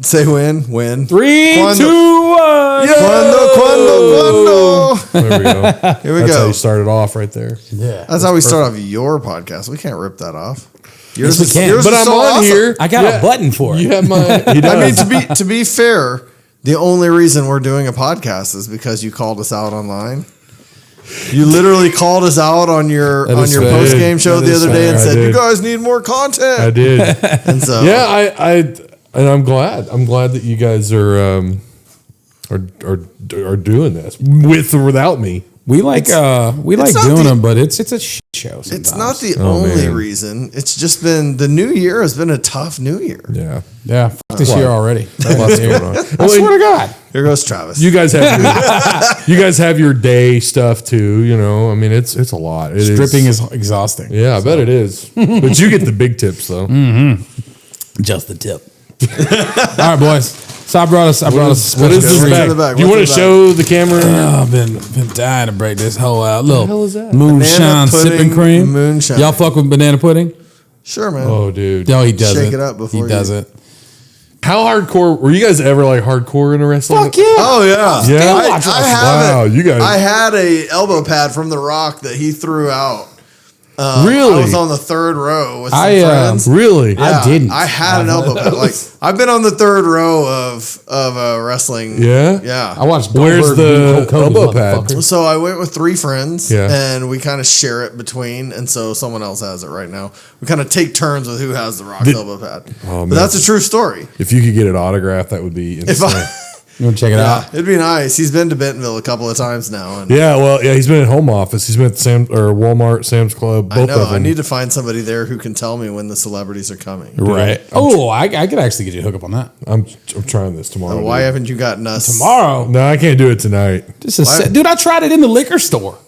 Say when. Win. 3, 2, 1. Cuando. There we go. Here we That's go. how you started off right there. Yeah. That's how we start off your podcast. We can't rip that off. Yes, we can. Yours But is I'm so on awesome. here. I got a button for it. You have my. He I mean, does. to be fair, the only reason we're doing a podcast is because you called us out online. You literally called us out on your That is fair. post game show That the is other day fair. and I said, did. "You guys need more content." I did. And so And I'm glad. I'm glad that you guys are doing this with or without me. We like doing them, but it's a shit show sometimes. it's not the only reason. It's just been the new year has been a tough new year. Yeah. Yeah, fuck this year already. Lots going on. I swear to God. Here goes Travis. You guys have your day stuff too. You know, I mean, it's a lot. Stripping is exhausting. Yeah, I bet it is. But you get the big tips though. Just the tip. All right, boys. So I brought us. What is Bring this it to bag? the back. Do you want What's to in the show the camera? Oh, I've been dying to break this whole out. Little hell is that? Moonshine Banana pudding, sipping cream. moonshine. Y'all fuck with banana pudding? Sure, man. Oh, dude. No, he doesn't. Shake it up before he you- doesn't. How hardcore were you guys ever like hardcore in a wrestling? Fuck yeah. Oh yeah, Yeah? I Watch have Wow, it. you guys- I had a elbow pad from The Rock that he threw out. Really? I was on the third row with some I, friends. Really? I didn't. I had an elbow pad. Like I've been on the third row of wrestling. Yeah? Yeah. I watched Where's Goldberg beat the Hulk Hogan, elbow pad? motherfucker. So I went with three friends, Yeah. and we kind of share it between, and so someone else has it right now. We kind of take turns with who has the Rock elbow pad. Oh, But man. that's a true story. If you could get it autographed, that would be If insane. I, You want to check it yeah, out? it'd be nice. He's been to Bentonville a couple of times now, and Yeah, well, yeah, he's been at home office. He's been at Walmart, Sam's Club, both I of know. them. I need to find somebody there who can tell me when the celebrities are coming. Right. I could actually get you a hook up on that. I'm trying this tomorrow. Why dude. haven't you gotten us Tomorrow. No, I can't do it tonight. Dude, I tried it in the liquor store.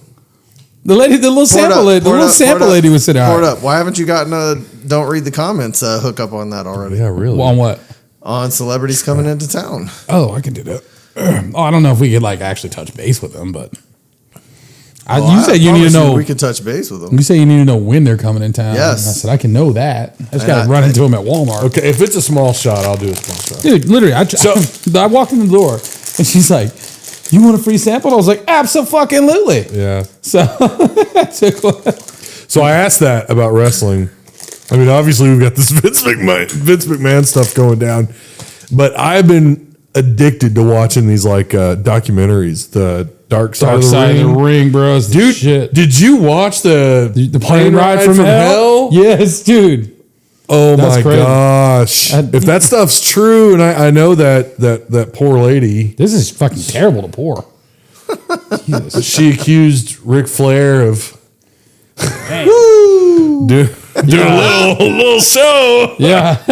The little sample lady was sitting Pour it out. up. Why haven't you gotten a don't read the comments hook up on that already? Yeah, really. On what? On celebrities coming into town. Oh, I can do that. I don't know if we could like actually touch base with them, but you said you need to promise know. we could touch base with them. You say you need to know when they're coming in town. Yes. And I said I can know that. I just got to And run into them at Walmart. Okay, if it's a small shot, I'll do a small shot. Dude, literally, I walked in the door and she's like, "You want a free sample?" I was like, "Abso-fucking-lutely." Yeah. So I took one. So I asked that about wrestling. I mean, obviously we've got this Vince McMahon stuff going down, but I've been addicted to watching these like documentaries, the Dark Side, of the Ring, bro. Dude. Shit. Did you watch the Plane ride from hell? Yes, dude. Oh That's my crazy. gosh! If that stuff's true, and I know that poor lady, This is fucking terrible to pour. Jesus. she accused Ric Flair of Woo! doing a little show. Yeah.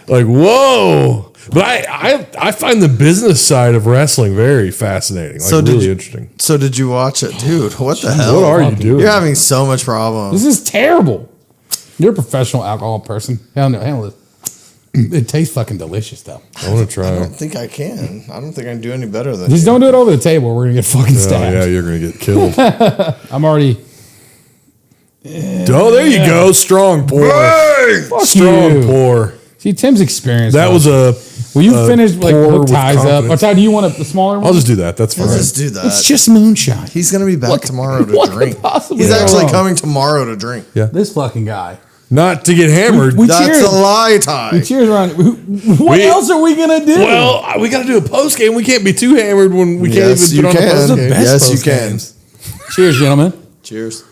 Like, whoa. But I find the business side of wrestling very fascinating. Like, really interesting. So did you watch it, dude? What the hell? What are you doing? You're having so much problems. This is terrible. You're a professional alcohol person. Handle it. It tastes fucking delicious, though. I want to try. I don't think I can. I don't think I can do any better than Just you. don't do it over the table. We're gonna get fucking Oh, stabbed. yeah, you're going to get killed. I'm already. Oh, there you go. Strong pour. Fuck Strong you. pour. See, Tim's experience. That was a. Will you finish like pour hook with ties up? Or confidence. Ty, do you want the smaller one? I'll just do that. That's fine. Let's just do that. It's just moonshine. He's going to be back What- tomorrow to what could drink. possibly He's go actually wrong? coming tomorrow to drink. Yeah. This fucking guy. Not to get hammered. We That's cheers. a lie, Ty. Cheers, Ron. What else are we gonna do? Well, we got to do a post game. We can't be too hammered when we can't Yes, even you put on a post can. game. Yes, you can. Cheers, gentlemen. Cheers.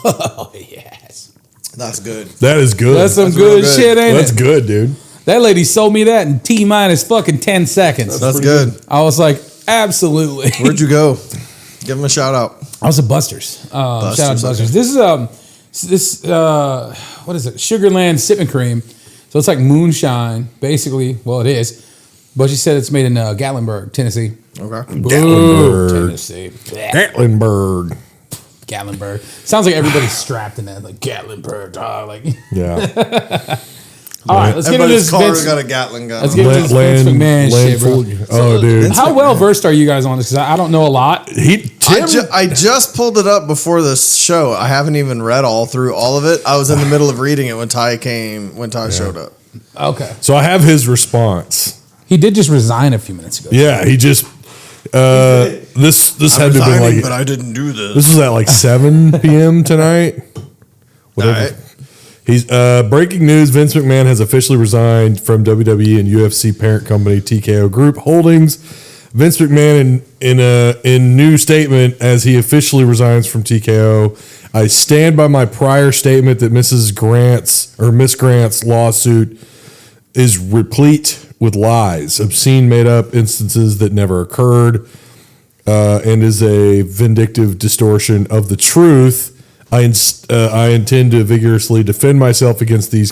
Oh yes, That's good. That is good. that's some That's good, real good. shit, ain't That's it? good, dude. That lady sold me that in T-minus fucking 10 seconds. That's good. I was like, absolutely. Where'd you go? Give him a shout out. I was at Buster's. Shout out to Buster's, Buster's. okay. This is what is it? Sugarland sipping cream. So it's like moonshine, basically. Well, it is. But she said it's made in Gatlinburg, Tennessee. Okay. Boo, Gatlinburg. Tennessee. Gatlinburg. Gatlinburg. Sounds like everybody's strapped in that, like Gatlinburg. Like Yeah. All right, let's get into this. Everybody's car got a Gatling gun. Let's get into this Vince McMahon shit, bro. Oh, dude. How well versed are you guys on this? Because I don't know a lot. I just pulled it up before this show. I haven't even read through all of it. I was in the middle of reading it when Ty showed up. Okay. So I have his response. He did just resign a few minutes ago. Yeah, he just this had to be like, but I didn't do this. This was at like 7 p.m. tonight. Whatever. All right. He's breaking news. Vince McMahon has officially resigned from WWE and UFC parent company TKO Group Holdings. Vince McMahon in new statement as he officially resigns from TKO. I stand by my prior statement that Miss Grant's lawsuit is replete with lies, obscene made-up instances that never occurred, and is a vindictive distortion of the truth. I intend to vigorously defend myself against these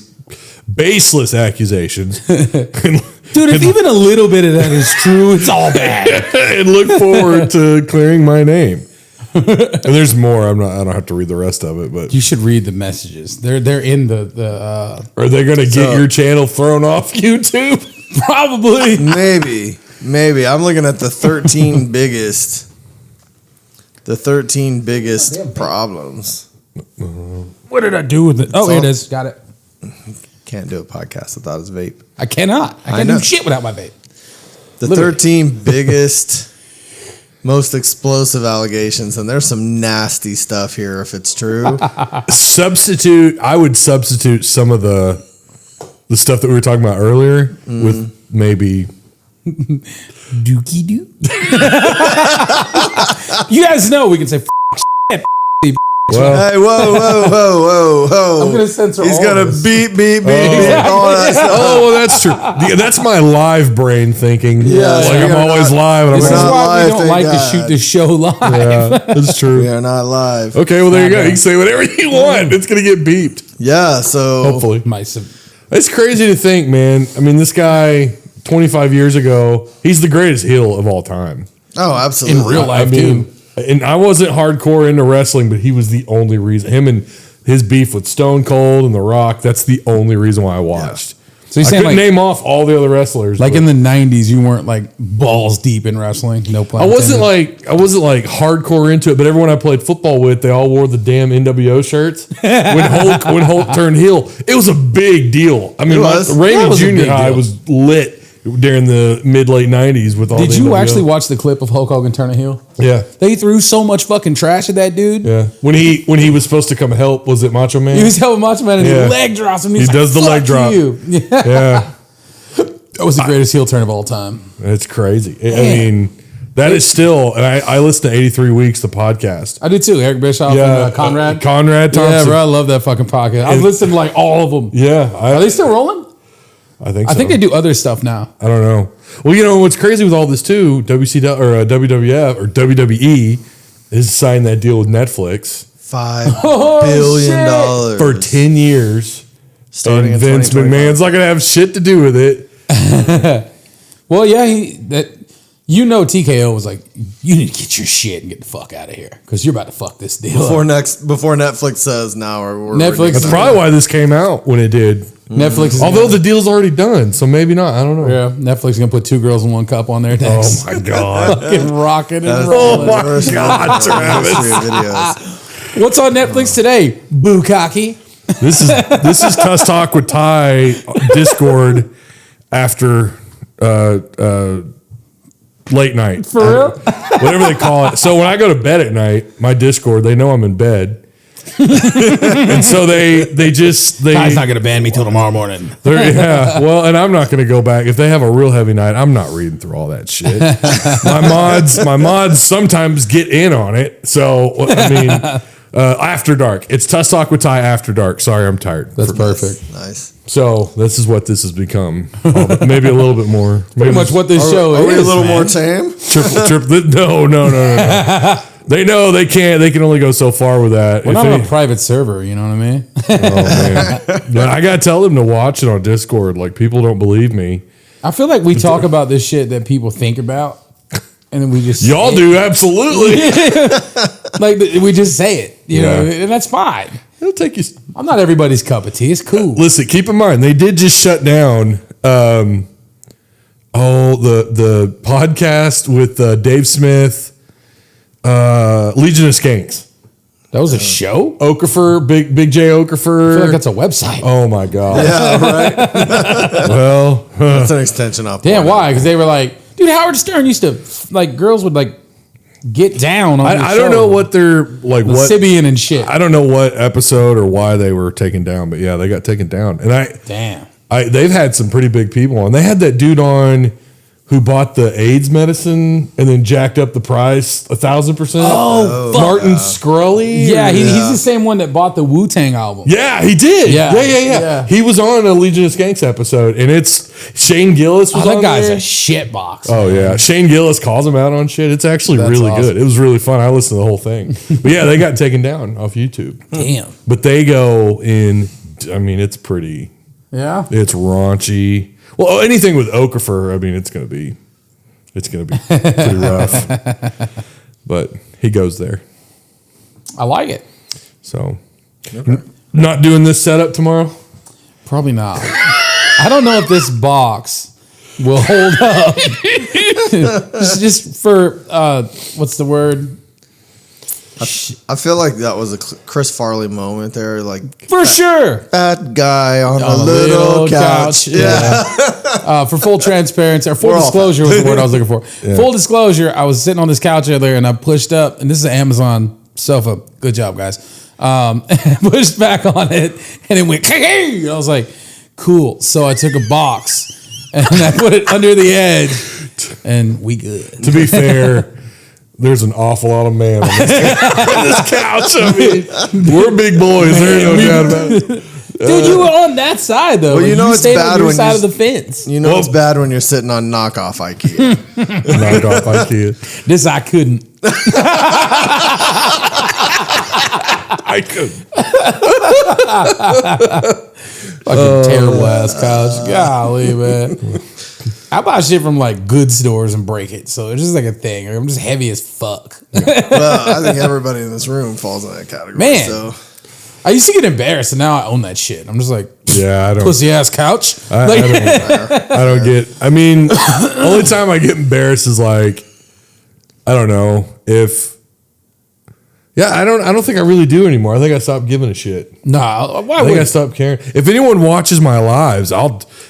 baseless accusations. Dude, if even a little bit of that is true, it's all bad. And look forward to clearing my name. And there's more. I don't have to read the rest of it, but you should read the messages. They're in the. Are they going to get your channel thrown off YouTube? Probably. Maybe. I'm looking at the 13 biggest. The 13 biggest problems. What did I do with it? Oh, here it is. Got it. Can't do a podcast without his vape. I cannot. I can't do shit without my vape. The 13 biggest, most explosive allegations, and there's some nasty stuff here if it's true. I would substitute some of the stuff that we were talking about earlier with maybe dookie doo. You guys know we can say shit. Well, hey, whoa. I'm going to censor He's going to beep. All that stuff. Oh, well, that's true. That's my live brain thinking. Yeah, like I'm always live. This is why we don't like to shoot this show live. Yeah, that's true. We are not live. Okay, well, there you go. You can say whatever you want. It's going to get beeped. Yeah, so. Hopefully. It's crazy to think, man. I mean, this guy, 25 years ago, he's the greatest heel of all time. Oh, absolutely. In real life, too. And I wasn't hardcore into wrestling, but he was the only reason. Him and his beef with Stone Cold and The Rock, that's the only reason why I watched. Yeah. So you're saying I couldn't name off all the other wrestlers. Like in the 90s, you weren't like balls deep in wrestling? No plan. I wasn't like hardcore into it, but everyone I played football with, they all wore the damn NWO shirts. when Hulk turned heel, it was a big deal. I mean, Raymond Junior High was lit during the mid-late 90s with all Did you actually watch the clip of Hulk Hogan turning heel? Yeah. They threw so much fucking trash at that dude. Yeah. When he was supposed to come help, was it Macho Man? He was helping Macho Man and he leg drops him. He does the leg drop. Yeah. That was the greatest heel turn of all time. It's crazy. I mean, that is still, and I listen to 83 Weeks, the podcast. I do too. Eric Bischoff and Conrad. Conrad Thompson. Yeah, bro, I love that fucking podcast. I've listened to like all of them. Yeah. Are they still rolling? I think so. I think they do other stuff now. I don't know. Well, you know what's crazy with all this too? WWF or WWE is signed that deal with Netflix. $5 billion for 10 years. Starting in Vince McMahon's not gonna have shit to do with it. Well, yeah, TKO was like, you need to get your shit and get the fuck out of here because you're about to fuck this deal before Netflix says now we're Netflix. That's probably why this came out when it did. Netflix, although the deal's already done, so maybe not. I don't know. Yeah, Netflix is gonna put 2 girls in 1 cup on there next. Oh my god, fucking rocking and rolling. Oh my god, Travis. What's on Netflix today? Bukkake. This is Tusk Talk with Ty Discord after late night. For real? Whatever they call it. So when I go to bed at night, my Discord, they know I'm in bed. And so Ty's not gonna ban me till tomorrow morning. Yeah, well, and I'm not gonna go back if they have a real heavy night. I'm not reading through all that shit. My mods sometimes get in on it. So I mean, after dark. It's Tusk Talk with Ty after dark. Sorry, I'm tired. That's perfect. Nice. So this is what this has become. Maybe a little bit more. Pretty much what this show is. Are we a little more tame? No. They know they can't. They can only go so far with that. We're not on a private server. You know what I mean? Oh man! I gotta tell them to watch it on Discord. Like people don't believe me. I feel like we talk about this shit that people think about, and then we just y'all do absolutely. Like we just say it, you know, and that's fine. It'll take you. I'm not everybody's cup of tea. It's cool. Listen, keep in mind they did just shut down. The podcast with Dave Smith, Legion of Skanks. That was a show? Okafor, Big J Okafor. I feel like that's a website. Oh my god. Yeah, right. Well, That's an extension off. Damn, why? Because they were like, dude, Howard Stern used to, like, girls would, like, get down on I don't know what they're like. What Sibian and shit. I don't know what episode or why they were taken down, but yeah, they got taken down. And they've had some pretty big people on. They had that dude on who bought the AIDS medicine and then jacked up the price 1,000%. Oh, Martin Scully. Yeah, he's the same one that bought the Wu-Tang album. Yeah, he did. Yeah. He was on a Legion of Skanks episode, and it's Shane Gillis was that on guy's there. a shit box. Oh yeah, Shane Gillis calls him out on shit. It's actually That's really awesome. good. It was really fun. I listened to the whole thing. But yeah, they got taken down off YouTube. Damn. But they go in. I mean, it's pretty. Yeah. It's raunchy. Well, anything with Okafor, I mean, it's gonna be pretty rough. But he goes there. I like it. So, not doing this setup tomorrow. Probably not. I don't know if this box will hold up. just for, what's the word? I feel like that was a Chris Farley moment there. Like, For sure. fat guy on a On a little couch. Yeah. For full transparency, or full We're all disclosure was the word I was looking for. Full disclosure, I was sitting on this couch earlier and I pushed up, and this is an Amazon sofa. Good job, guys. And pushed back on it, and it went, hey! And I was like, cool. So I took a box and I put it under the edge, and we good. To be fair, there's an awful lot of man on this couch. I mean, we're big boys. There's no doubt about it. Dude, you were on that side though. Well, you know it's stayed bad on your when side you- of the fence. You know it's bad when you're sitting on knockoff IKEA. Knock off IKEA. This I couldn't. I could. Fucking terrible ass couch. Golly, man. I buy shit from like good stores and break it, so it's just like a thing. I'm just heavy as fuck. Well, I think everybody in this room falls in that category. Man. So. I used to get embarrassed, and now I own that shit. I'm just like, Yeah, I don't. pussy ass couch. I don't get. I mean, only time I get embarrassed is like, I don't know if. Yeah, I don't think I really do anymore. I think I stopped giving a shit. Nah, why I think I would stopped caring. If anyone watches my lives,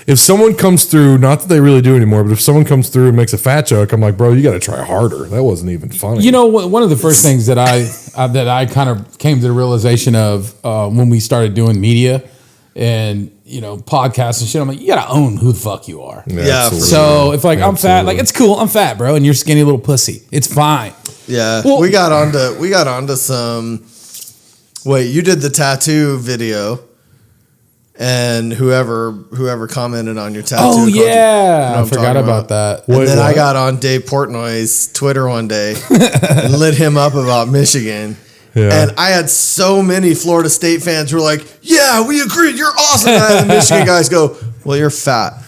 if someone comes through, not that they really do anymore, but if someone comes through and makes a fat joke, I'm like, bro, you got to try harder. That wasn't even funny. You know, one of the first things that I kind of came to the realization of when we started doing media and podcasts and shit, I'm like, you gotta own who the fuck you are. Yeah, absolutely. So if like I'm fat, Absolutely. like it's cool, I'm fat, bro, and you're a skinny little pussy. It's fine. Yeah, Well- we got onto some. Wait, you did the tattoo video, and whoever commented on your tattoo. Oh called you- you know yeah, what I I'm forgot talking about that. And Wait, then I what? got on Dave Portnoy's Twitter one day and lit him up about Michigan. Yeah. And I had so many Florida State fans who were like, "Yeah, we agree. You're awesome." And the Michigan guys go, "Well, you're fat."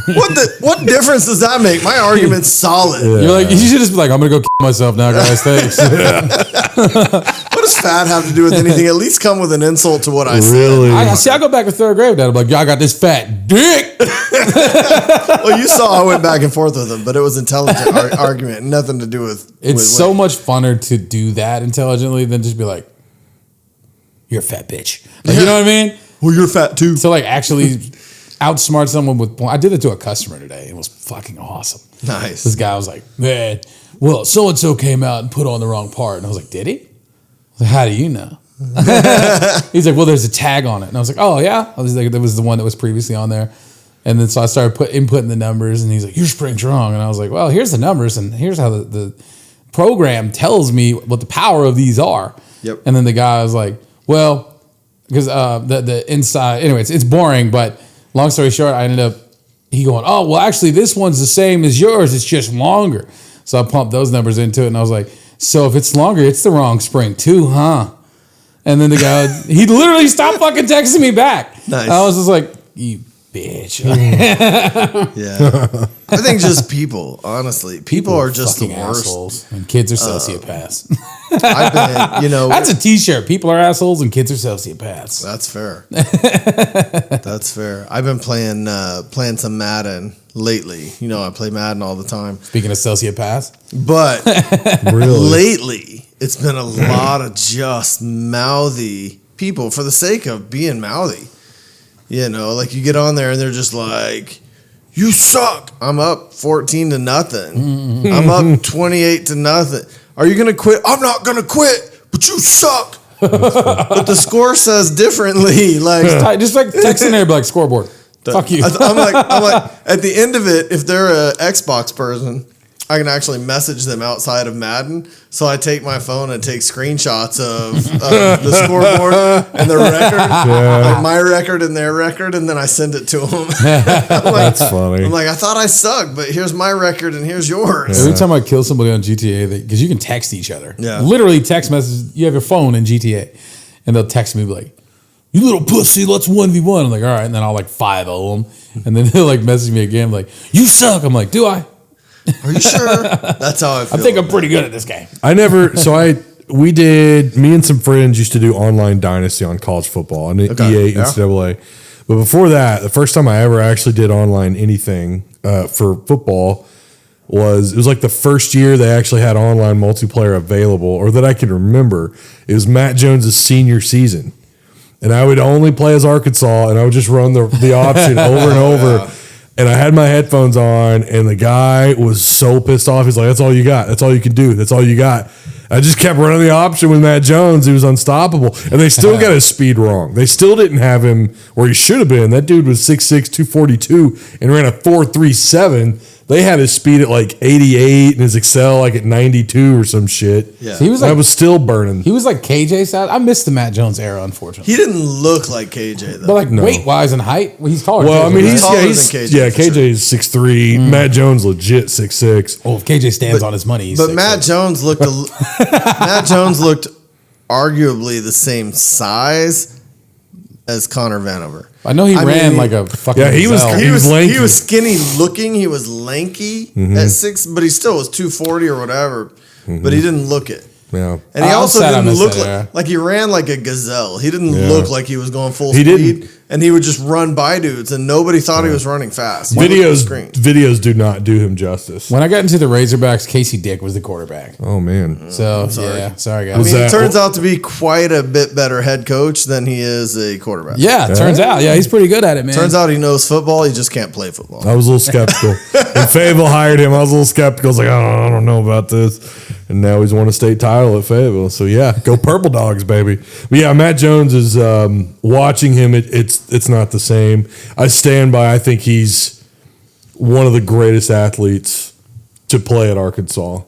What difference does that make? My argument's solid. You're like, you should just be like, I'm gonna go kill myself now, guys. Thanks. What does fat have to do with anything? At least come with an insult to what I said. Really? I go back to third grade with that. I'm like, yeah, I got this fat dick. Well, you saw I went back and forth with him, but it was intelligent argument, nothing to do with. It's with so much funner to do that intelligently than just be like, you're a fat bitch. Like, you know what I mean? Well, you're fat too. So like actually outsmart someone with. I did it to a customer today. It was fucking awesome. Nice. This guy was like, man, well, so and so came out and put on the wrong part, and I was like, did he? I was like, how do you know? He's like, well, there's a tag on it, and I was like, oh yeah. I was like, that was the one that was previously on there, and then so I started inputting the numbers, and he's like, your spring's wrong, and I was like, well, here's the numbers, and here's how the program tells me what the power of these are. Yep. And then the guy was like, well, because the inside, anyways, it's boring, but long story short, I ended up he going, oh, well, actually, this one's the same as yours. It's just longer. So I pumped those numbers into it, and I was like, so if it's longer, it's the wrong spring too, huh? And then the guy, he literally stopped fucking texting me back. Nice. I was just like, you bitch. Yeah. I think just people, honestly. People are just the Fucking worst. assholes. And kids are sociopaths. I've been, you know, That's a T-shirt. People are assholes and kids are sociopaths. that's fair. That's fair. I've been playing some Madden lately. You know, I play Madden all the time. Speaking of sociopaths, But Really? lately, it's been a lot of just mouthy people for the sake of being mouthy. You know, like you get on there and they're just like, you suck. I'm up 14-0. I'm up 28-0. Are you going to quit? I'm not going to quit, but you suck. But the score says differently. Like, just like text in there, be like scoreboard. Fuck you. I'm like, at the end of it, if they're an Xbox person, I can actually message them outside of Madden. So I take my phone and take screenshots of the scoreboard and their record, like my record and their record, and then I send it to them. That's funny. I'm like, I thought I sucked, but here's my record and here's yours. Every time I kill somebody on GTA, because you can text each other. Yeah. Literally text messages. You have your phone in GTA, and they'll text me like, you little pussy, let's 1v1. I'm like, all right. And then I'll like 5-0 them. And then they'll like message me again, like, you suck. I'm like, do I? Are you sure? That's how I feel. I think I'm pretty good at this game. Me and some friends used to do online Dynasty on college football on EA, NCAA. But before that, the first time I ever actually did online anything for football it was like the first year they actually had online multiplayer available, or that I can remember. It was Matt Jones' senior season. And I would only play as Arkansas, and I would just run the option over and over. And I had my headphones on, and the guy was so pissed off. He's like, that's all you got. That's all you can do. That's all you got. I just kept running the option with Matt Jones. He was unstoppable. And they still got his speed wrong. They still didn't have him where he should have been. That dude was 6'6", 242, and ran a 4.37. They had his speed at like 88 and his Excel like at 92 or some shit. Yeah. So he was like, I was still burning. He was like KJ style. I missed the Matt Jones era, unfortunately. He didn't look like KJ though. But like weight wise and height, well, he's taller. Well, I mean, He's taller than KJ, for KJ is 6'3". Matt Jones legit 6'6". Oh, if KJ stands on his money, he's But 6'6". Matt Jones looked arguably the same size as Connor Vanover. I know he ran like a fucking. Yeah, he was lanky. He was skinny looking. He was lanky at 6, but he still was 240 or whatever. But he didn't look it. Yeah. And he I'm also sad I didn't missed look that era. like he ran like a gazelle. He didn't Yeah. look like he was going full He speed. didn't. And he would just run by dudes, and nobody thought he was running fast. He looked at the screen. Videos do not do him justice. When I got into the Razorbacks, Casey Dick was the quarterback. Oh man. So sorry. yeah, sorry I guys. mean, that- he turns out to be quite a bit better head coach than he is a quarterback. Yeah, turns out. Yeah, he's pretty good at it, man. Turns out he knows football. He just can't play football. I was a little skeptical. When Fayetteville hired him, I was a little skeptical. I was like, I don't know about this. And now he's won a state title at Fayetteville. So yeah, go Purple Dogs, baby. But yeah, Matt Jones is watching him. It's not the same. I stand by. I think he's one of the greatest athletes to play at Arkansas.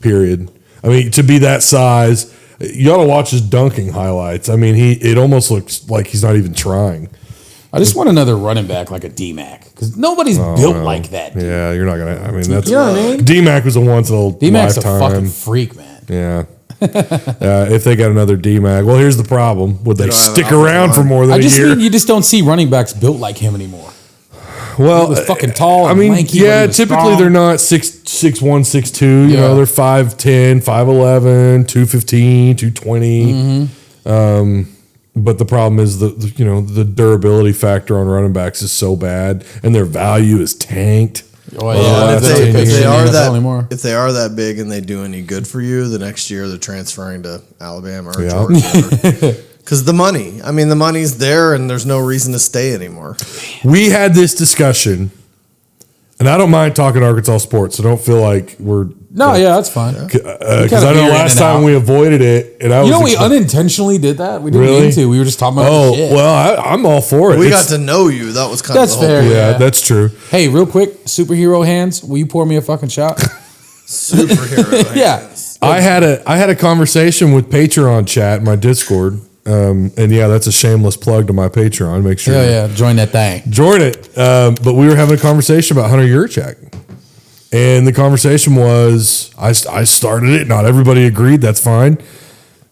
Period. I mean, to be that size, you ought to watch his dunking highlights. I mean, it almost looks like he's not even trying. I just want another running back like a D-Mac because nobody's built like that. Dude. Yeah, you're not gonna. I mean, that's You know what I mean? D-Mac was a once in a D-Mac's lifetime. a fucking freak, man. Yeah. If they got another D-Mac, well, here's the problem: would they don't have stick an around offensive for more than I a just year? mean you just don't see running backs built like him anymore. Well, He was fucking tall. I And mean, lanky, but yeah, he was typically strong. they're not 6'1", 6'2". You Yeah. know, they're 5'10", 5'11", 215, 220. But the problem is the durability factor on running backs is so bad, and their value is tanked. Oh, Well, yeah, if that's they- a if picture they in the are NFL that- anymore. If they are that big and they do any good for you, the next year they're transferring to Alabama or Yeah. Georgia. Because the money. I mean, the money's there, and there's no reason to stay anymore. We had this discussion, and I don't mind talking Arkansas sports, so don't feel like we're No, yeah, that's fine. because I know last time we avoided it, and I was You know, we unintentionally did that. We didn't Really? mean to. We were just talking about shit. well, I'm all for it. We It's- got to know you. That was kind That's of the whole fair. point. yeah, Yeah. that's true. Hey, real quick, superhero hands. Will you pour me a fucking shot? Superhero. Yeah. hands. I had a conversation with Patreon chat in my Discord, and yeah, that's a shameless plug to my Patreon. Make sure Yeah, join that thing. join it. But we were having a conversation about Hunter Yurchak, and the conversation was I started it. Not everybody agreed. That's fine.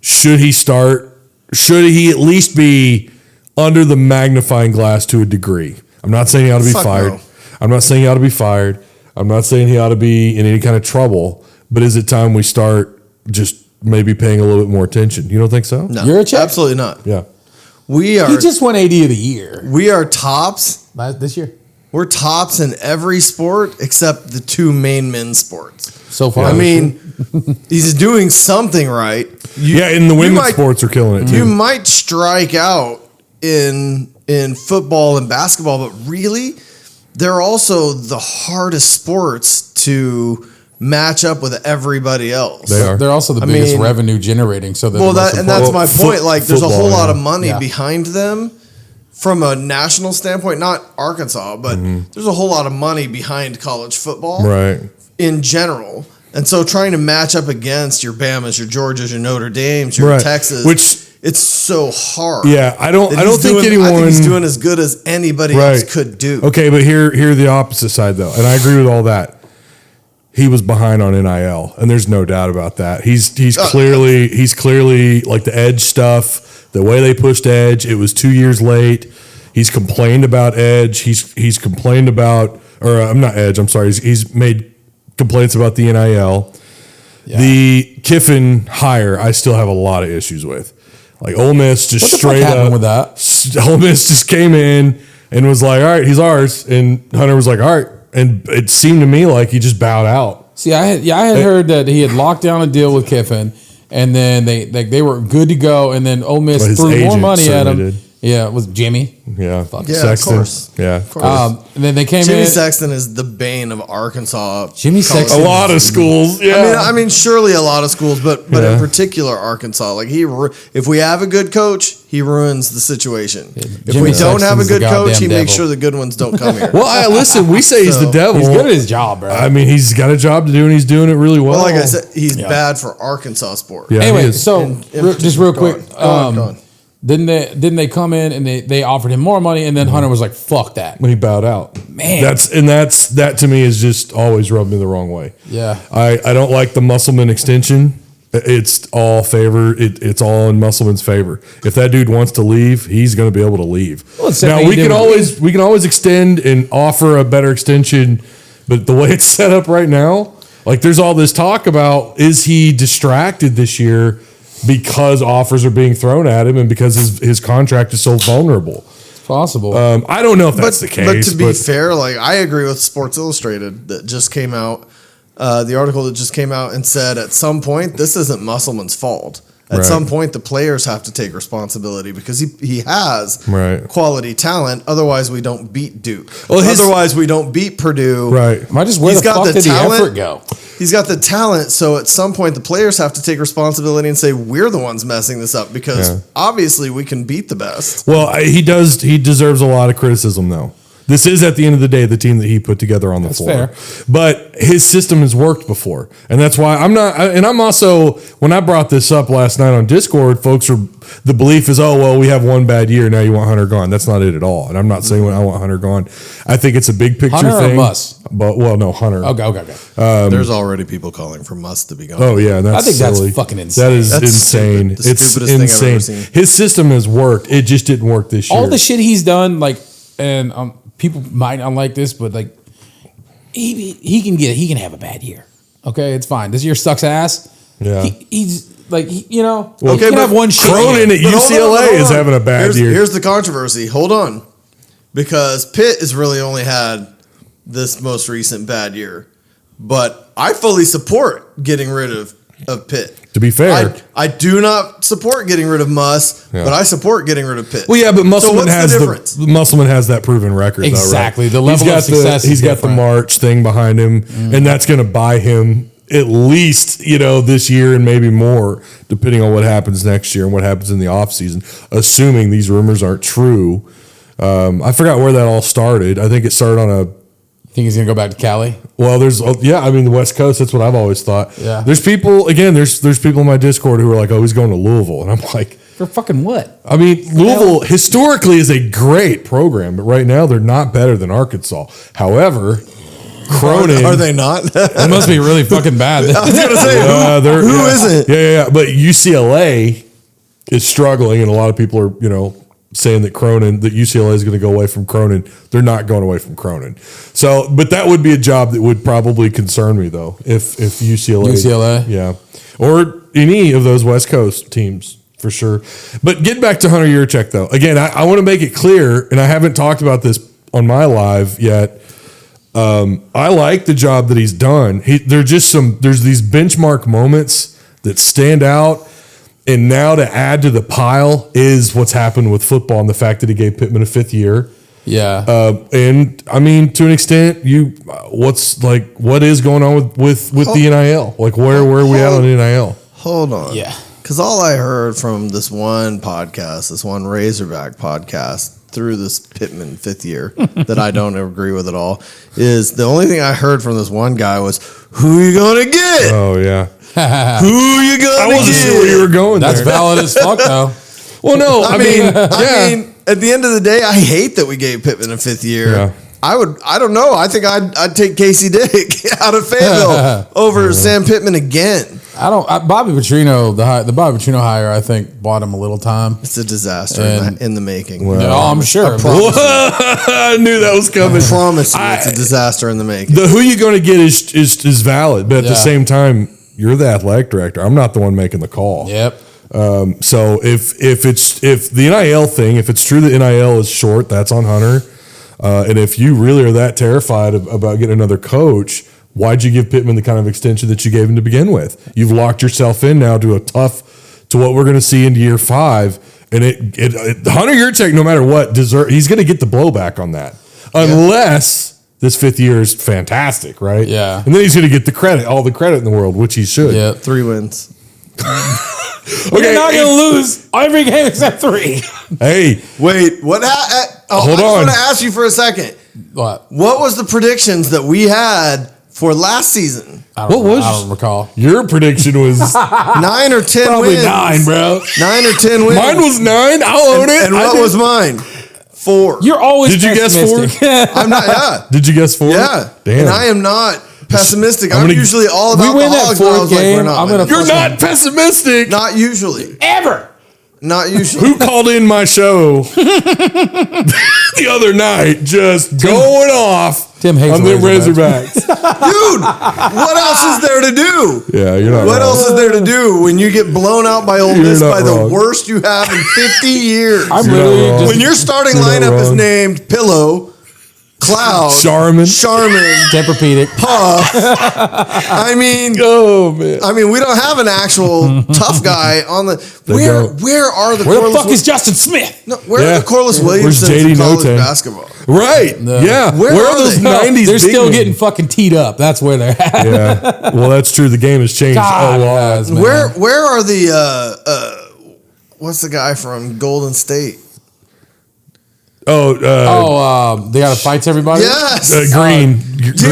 Should he start? Should he at least be under the magnifying glass to a degree? I'm not saying he ought to be Fuck fired. no. I'm not saying he ought to be fired. I'm not saying he ought to be in any kind of trouble. But is it time we start just maybe paying a little bit more attention. You don't think so? No, You're a check? absolutely not. Yeah. We are. He just won AD of the year We are tops. this year. We're tops in every sport except the two main men's sports. So far. I mean, he's doing something right. In the women's might- sports are killing it too. You might strike out in football and basketball, but really, they're also the hardest sports to match up with everybody else. They are. They're also the biggest revenue generating. So That's my point. Like, there's a whole lot of money Yeah. behind them from a national standpoint. Not Arkansas, but there's a whole lot of money behind college football, Right. in general. And so, trying to match up against your Bamas, your Georgias, your Notre Dames, your Right. Texas, Which- it's so hard. Yeah, I don't I think anyone. think he's doing as good as anybody else could do. Okay, but here the opposite side though, and I agree with all that. He was behind on NIL, and there's no doubt about that. He's clearly like the Edge stuff, the way they pushed Edge. It was 2 years late. He's complained about Edge. He's complained about, or I'm not Edge. I'm sorry. He's made complaints about the NIL. Yeah. The Kiffin hire, I still have a lot of issues with. Like Ole Miss just straight up with that. Ole Miss just came in and was like, "All right, he's ours," and Hunter was like, "All right," and it seemed to me like he just bowed out. See, I had heard that he had locked down a deal with Kiffin, and then they were good to go, and then Ole Miss threw more money at him. Did. Yeah, it was Jimmy. Yeah, Sexton. Of course. Yeah, of course. And then they came Jimmy in. Sexton is the bane of Arkansas. Jimmy Sexton. A lot of schools. Yeah, I mean, surely a lot of schools, but in particular Arkansas. Like if we have a good coach, he ruins the situation. If Jimmy we don't have a Sexton's the good coach, he goddamn makes devil. sure the good ones don't come here. Well, listen, we say he's the devil. He's good at his job, bro. I mean, he's got a job to do, and he's doing it really well. Well, like I said, he's bad for Arkansas sport. Yeah, anyway, he is. so just real quick, Go on. Didn't they come in and they offered him more money, and then Hunter was like, "Fuck that." When he bowed out, Man. that to me is just always rubbed me the wrong way. Yeah. I don't like the Musselman extension. It's all favor. It's all in Musselman's favor. If that dude wants to leave, he's going to be able to leave. Well, now we can always extend and offer a better extension, but the way it's set up right now, like there's all this talk about is he distracted this year because offers are being thrown at him and because his contract is so vulnerable. Possible. I don't know if that's the case. But to be fair, like I agree with Sports Illustrated that just came out, the article that just came out and said at some point this isn't Musselman's fault. At some point, the players have to take responsibility because he has quality talent. Otherwise, we don't beat Duke. Otherwise, we don't beat Purdue. Right. Am I just where the fuck did the effort go? He's got the talent. So at some point, the players have to take responsibility and say, we're the ones messing this up because obviously we can beat the best. Well, he does. He deserves a lot of criticism, though. This is, at the end of the day, the team that he put together on the floor. Fair. But his system has worked before. And that's why I'm not, and I'm also, when I brought this up last night on Discord, the belief is, oh, well, we have one bad year, now you want Hunter gone. That's not it at all. And I'm not saying I want Hunter gone. I think it's a big picture Hunter thing. or Muss? But, well, no, Hunter. Okay. There's already people calling for Muss to be gone. Oh, yeah, that's I think silly. that's fucking insane. That is That's insane. stupid. The It's stupidest thing I've ever insane. seen. His system has worked. It just didn't work this year. All the shit he's done, like, and people might not like this, but like, he can have a bad year. Okay, it's fine. This year sucks ass. Yeah. He's like, you know, Well, he can have one shit. Cronin year. at But hold UCLA on. is having a bad year. Here's the controversy. Hold on. Because Pitt has really only had this most recent bad year. But I fully support getting rid of Pitt. To be fair. I do not support getting rid of Muss, but I support getting rid of Pitt. Well, yeah, but Musselman what's has the difference? Musselman has that proven record. Exactly. Though, right? The level of success is He's got different. the March thing behind him, and that's going to buy him at least, this year and maybe more, depending on what happens next year and what happens in the offseason, assuming these rumors aren't true. I forgot where that all started. I think it started on a Think he's gonna go back to Cali? Well, the West Coast. That's what I've always thought. Yeah. There's people there's people in my Discord who are like, oh, he's going to Louisville, and I'm like, For fucking what? I mean, Louisville historically is a great program, but right now they're not better than Arkansas. However, Cronin Are they not? It must be really fucking bad. I was gonna say who isn't? Yeah. But UCLA is struggling, and a lot of people are saying that UCLA is going to go away from Cronin. They're not going away from Cronin. So, but that would be a job that would probably concern me though, if UCLA, yeah, or any of those West Coast teams for sure. But getting back to Hunter Yurachek though, again, I want to make it clear, and I haven't talked about this on my live yet. I like the job that he's done. There's these benchmark moments that stand out. And now to add to the pile is what's happened with football and the fact that he gave Pittman a 5th year. Yeah. And I mean, to an extent, what is going on with the NIL? Like where are we at on NIL? Hold on. Yeah. Because all I heard from this one podcast, this one Razorback podcast through this Pittman 5th year that I don't agree with at all, is the only thing I heard from this one guy was, who you going to get? Oh, yeah. Who you going to get? I wasn't sure where you were going That's there. valid as fuck, though. Well, no, I mean, at the end of the day, I hate that we gave Pittman a 5th year. Yeah. I don't know. I think I'd take Casey Dick out of Fayetteville over Sam Pittman again. Bobby Petrino, the Bobby Petrino hire, I think bought him a little time. It's a disaster in the making. Well, I'm sure. I knew that was coming. I promise you, it's a disaster in the making. The who you going to get is valid, but at the same time, you're the athletic director. I'm not the one making the call. Yep. So if the NIL thing, if it's true that NIL is short, that's on Hunter. And if you really are that terrified about getting another coach, why'd you give Pittman the kind of extension that you gave him to begin with? You've locked yourself in now to what we're going to see into year 5. And Hunter Yurachek, no matter what, he's going to get the blowback on that, unless this 5th year is fantastic, right? Yeah. And then he's going to get all the credit in the world, which he should. Yeah. 3 wins. We're not going to lose every game except 3. Hey, wait, what? Hold on. I want to ask you for a second. What? What was the predictions that we had for last season? I don't recall. Your prediction was 9 or 10 probably wins. 9, bro. 9 or 10 wins. Mine was 9. I'll own it. And what was mine? 4. You're always Did you guess 4? I'm not. Yeah. Did you guess 4? Yeah. Damn. And I am not pessimistic. I'm I'm gonna- usually all about We win the that Hogs. but I 4th was like, game, we're not I'm gonna winning. You're not pessimistic. Not usually. Ever. Not usually. Who called in my show the other night just going off Tim hates on the Razorbacks. Razorbacks? Dude, what else is there to do? Yeah, you're not What wrong. else is there to do when you get blown out by Ole You're Miss not by wrong. the worst you have in 50 years? I'm You're not literally wrong. just When your starting You're not lineup is wrong. named Pillow, Cloud, Charmin. Tempur-Pedic. Puff. I mean, Oh, man. we don't have an actual tough guy on the. don't. Where are the Where the Corliss fuck is Justin Smith? No, where Yeah. are the Corliss Where's Williamsons JD in college Notae? basketball? Right. Yeah. Where Where are are those they? 90s They're big still men? getting fucking teed up. That's where they're at. Yeah. Well, that's true. The game has changed God, a lot. guys, man. Where are the what's the guy from Golden State? They got to fight everybody? Yes. Green.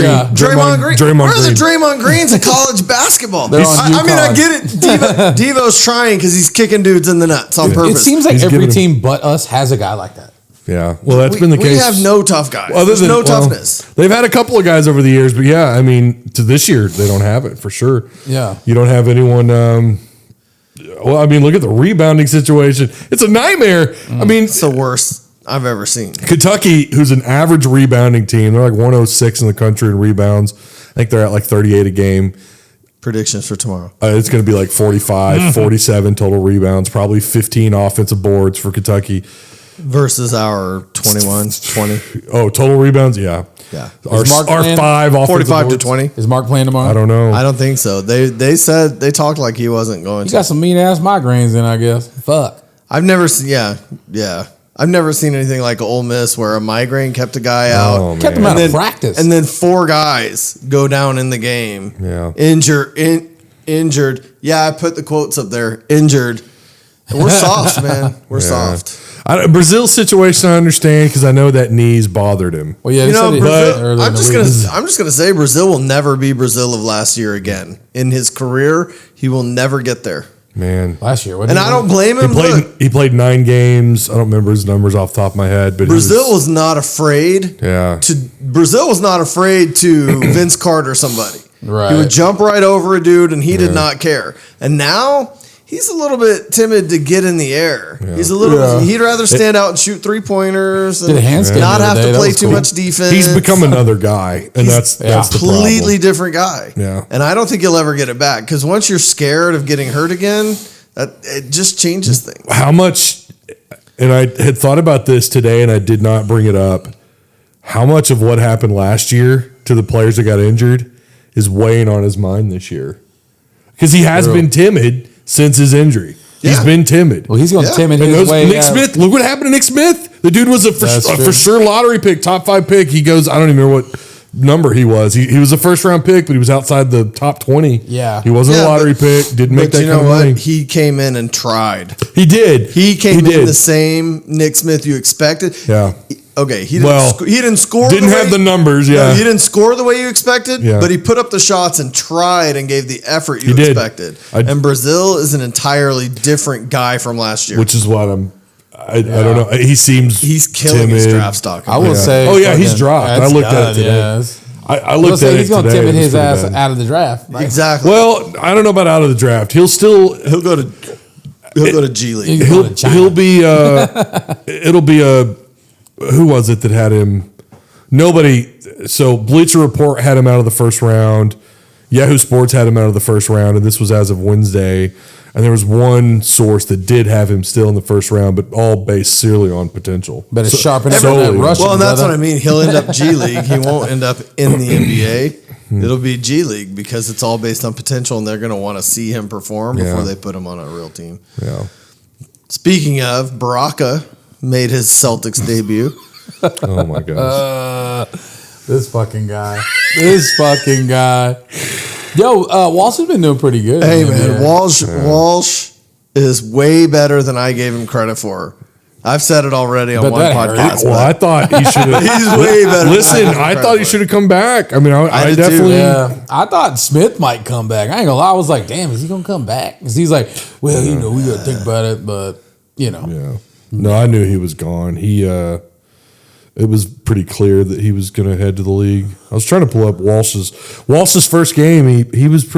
Yeah. Draymond Green. Draymond Where are the Green. Draymond Greens in college basketball? They're on I mean, I UConn. get it. Devo's trying because he's kicking dudes in the nuts on It purpose. seems like He's every giving team but us has a guy like that. Yeah. Well, that's been the we case. have no tough guys. Other There's than- no well, toughness. They've had a couple of guys over the years, but yeah, I mean, to this year, they don't have it for sure. Yeah. You don't have anyone. Well, I mean, look at the rebounding situation. It's a nightmare. I mean, It's the worst I've ever seen. Kentucky, who's an average rebounding team, they're like 106 in the country in rebounds. I think they're at like 38 a game. Predictions for tomorrow. It's going to be like 45, 47 total rebounds, probably 15 offensive boards for Kentucky. Versus our 21, 20. Oh, total rebounds? Yeah. Yeah. Our, Is Mark our playing? 5 offensive 45 to boards. 20. Is Mark playing tomorrow? I don't know. I don't think so. They said they talked like he wasn't going You to. got some mean ass migraines in, I guess. Fuck. I've never seen. Yeah. I've never seen anything like Ole Miss where a migraine kept a guy out. Oh, Kept him man. out of practice. And then 4 guys go down in the game. Yeah. Injured. Yeah, I put the quotes up there. Injured. And we're soft, man. We're soft. Brazil's situation I understand because I know that knees bothered him. Well, yeah, You they know, said it Brazil, earlier in I'm the just week. gonna say Brazil will never be Brazil of last year again. In his career, he will never get there. Man. Last year. And I don't blame him. Look, He played 9 games. I don't remember his numbers off the top of my head, but Brazil was not afraid yeah. to Vince Carter somebody. Right. He would jump right over a dude and he did not care. And now he's a little bit timid to get in the air. Yeah. He's a little. He'd rather stand out and shoot 3-pointers and not have to play too much defense. He's become another guy, and that's the completely different guy. Yeah, and I don't think he'll ever get it back because once you're scared of getting hurt again, it just changes things. How much? And I had thought about this today, and I did not bring it up. How much of what happened last year to the players that got injured is weighing on his mind this year? Because he has been timid since his injury. Yeah. He's been timid. Well, he's going timid his way. Nick Smith, look what happened to Nick Smith. The dude was a for sure lottery pick, top 5 pick. He goes, I don't even know what number he was. He was a first round pick, but he was outside the top 20. Yeah. He wasn't a lottery pick, didn't make that kind of money. He came in and tried. He did. He came in the same Nick Smith you expected. Yeah. Okay, he didn't score. Didn't have the numbers. Yeah, no, he didn't score the way you expected. Yeah. But he put up the shots and tried and gave the effort you expected. And Brazil is an entirely different guy from last year, which is what I don't know. He's killing his draft stock. I will say. Oh yeah, he's dropped. I looked at it today. Yeah. I looked at it. He's going to timid his ass out of the draft. Right? Exactly. Well, I don't know about out of the draft. He'll go to G League. He'll be. It'll be a. Who was it that had him? Nobody. So Bleacher Report had him out of the first round. Yahoo Sports had him out of the first round, and this was as of Wednesday. And there was one source that did have him still in the first round, but all based solely on potential. Better sharpen up that Russian. Well, and that's what I mean. He'll end up G League. He won't end up in the NBA. It'll be G League because it's all based on potential, and they're going to want to see him perform before they put him on a real team. Yeah. Speaking of, Baraka made his Celtics debut. Oh my gosh. This fucking guy. Yo, Walsh has been doing pretty good. Hey man, Walsh is way better than I gave him credit for. I've said it already on one podcast. Well, I thought he should have. He's way better. Listen, I thought he should have come back. I mean, I definitely. Yeah, I thought Smith might come back. I ain't gonna lie. I was like, damn, is he gonna come back? Because he's like, well, we gotta think about it, but Yeah. No, I knew he was gone. It was pretty clear that he was going to head to the league. I was trying to pull up Walsh's first game. He didn't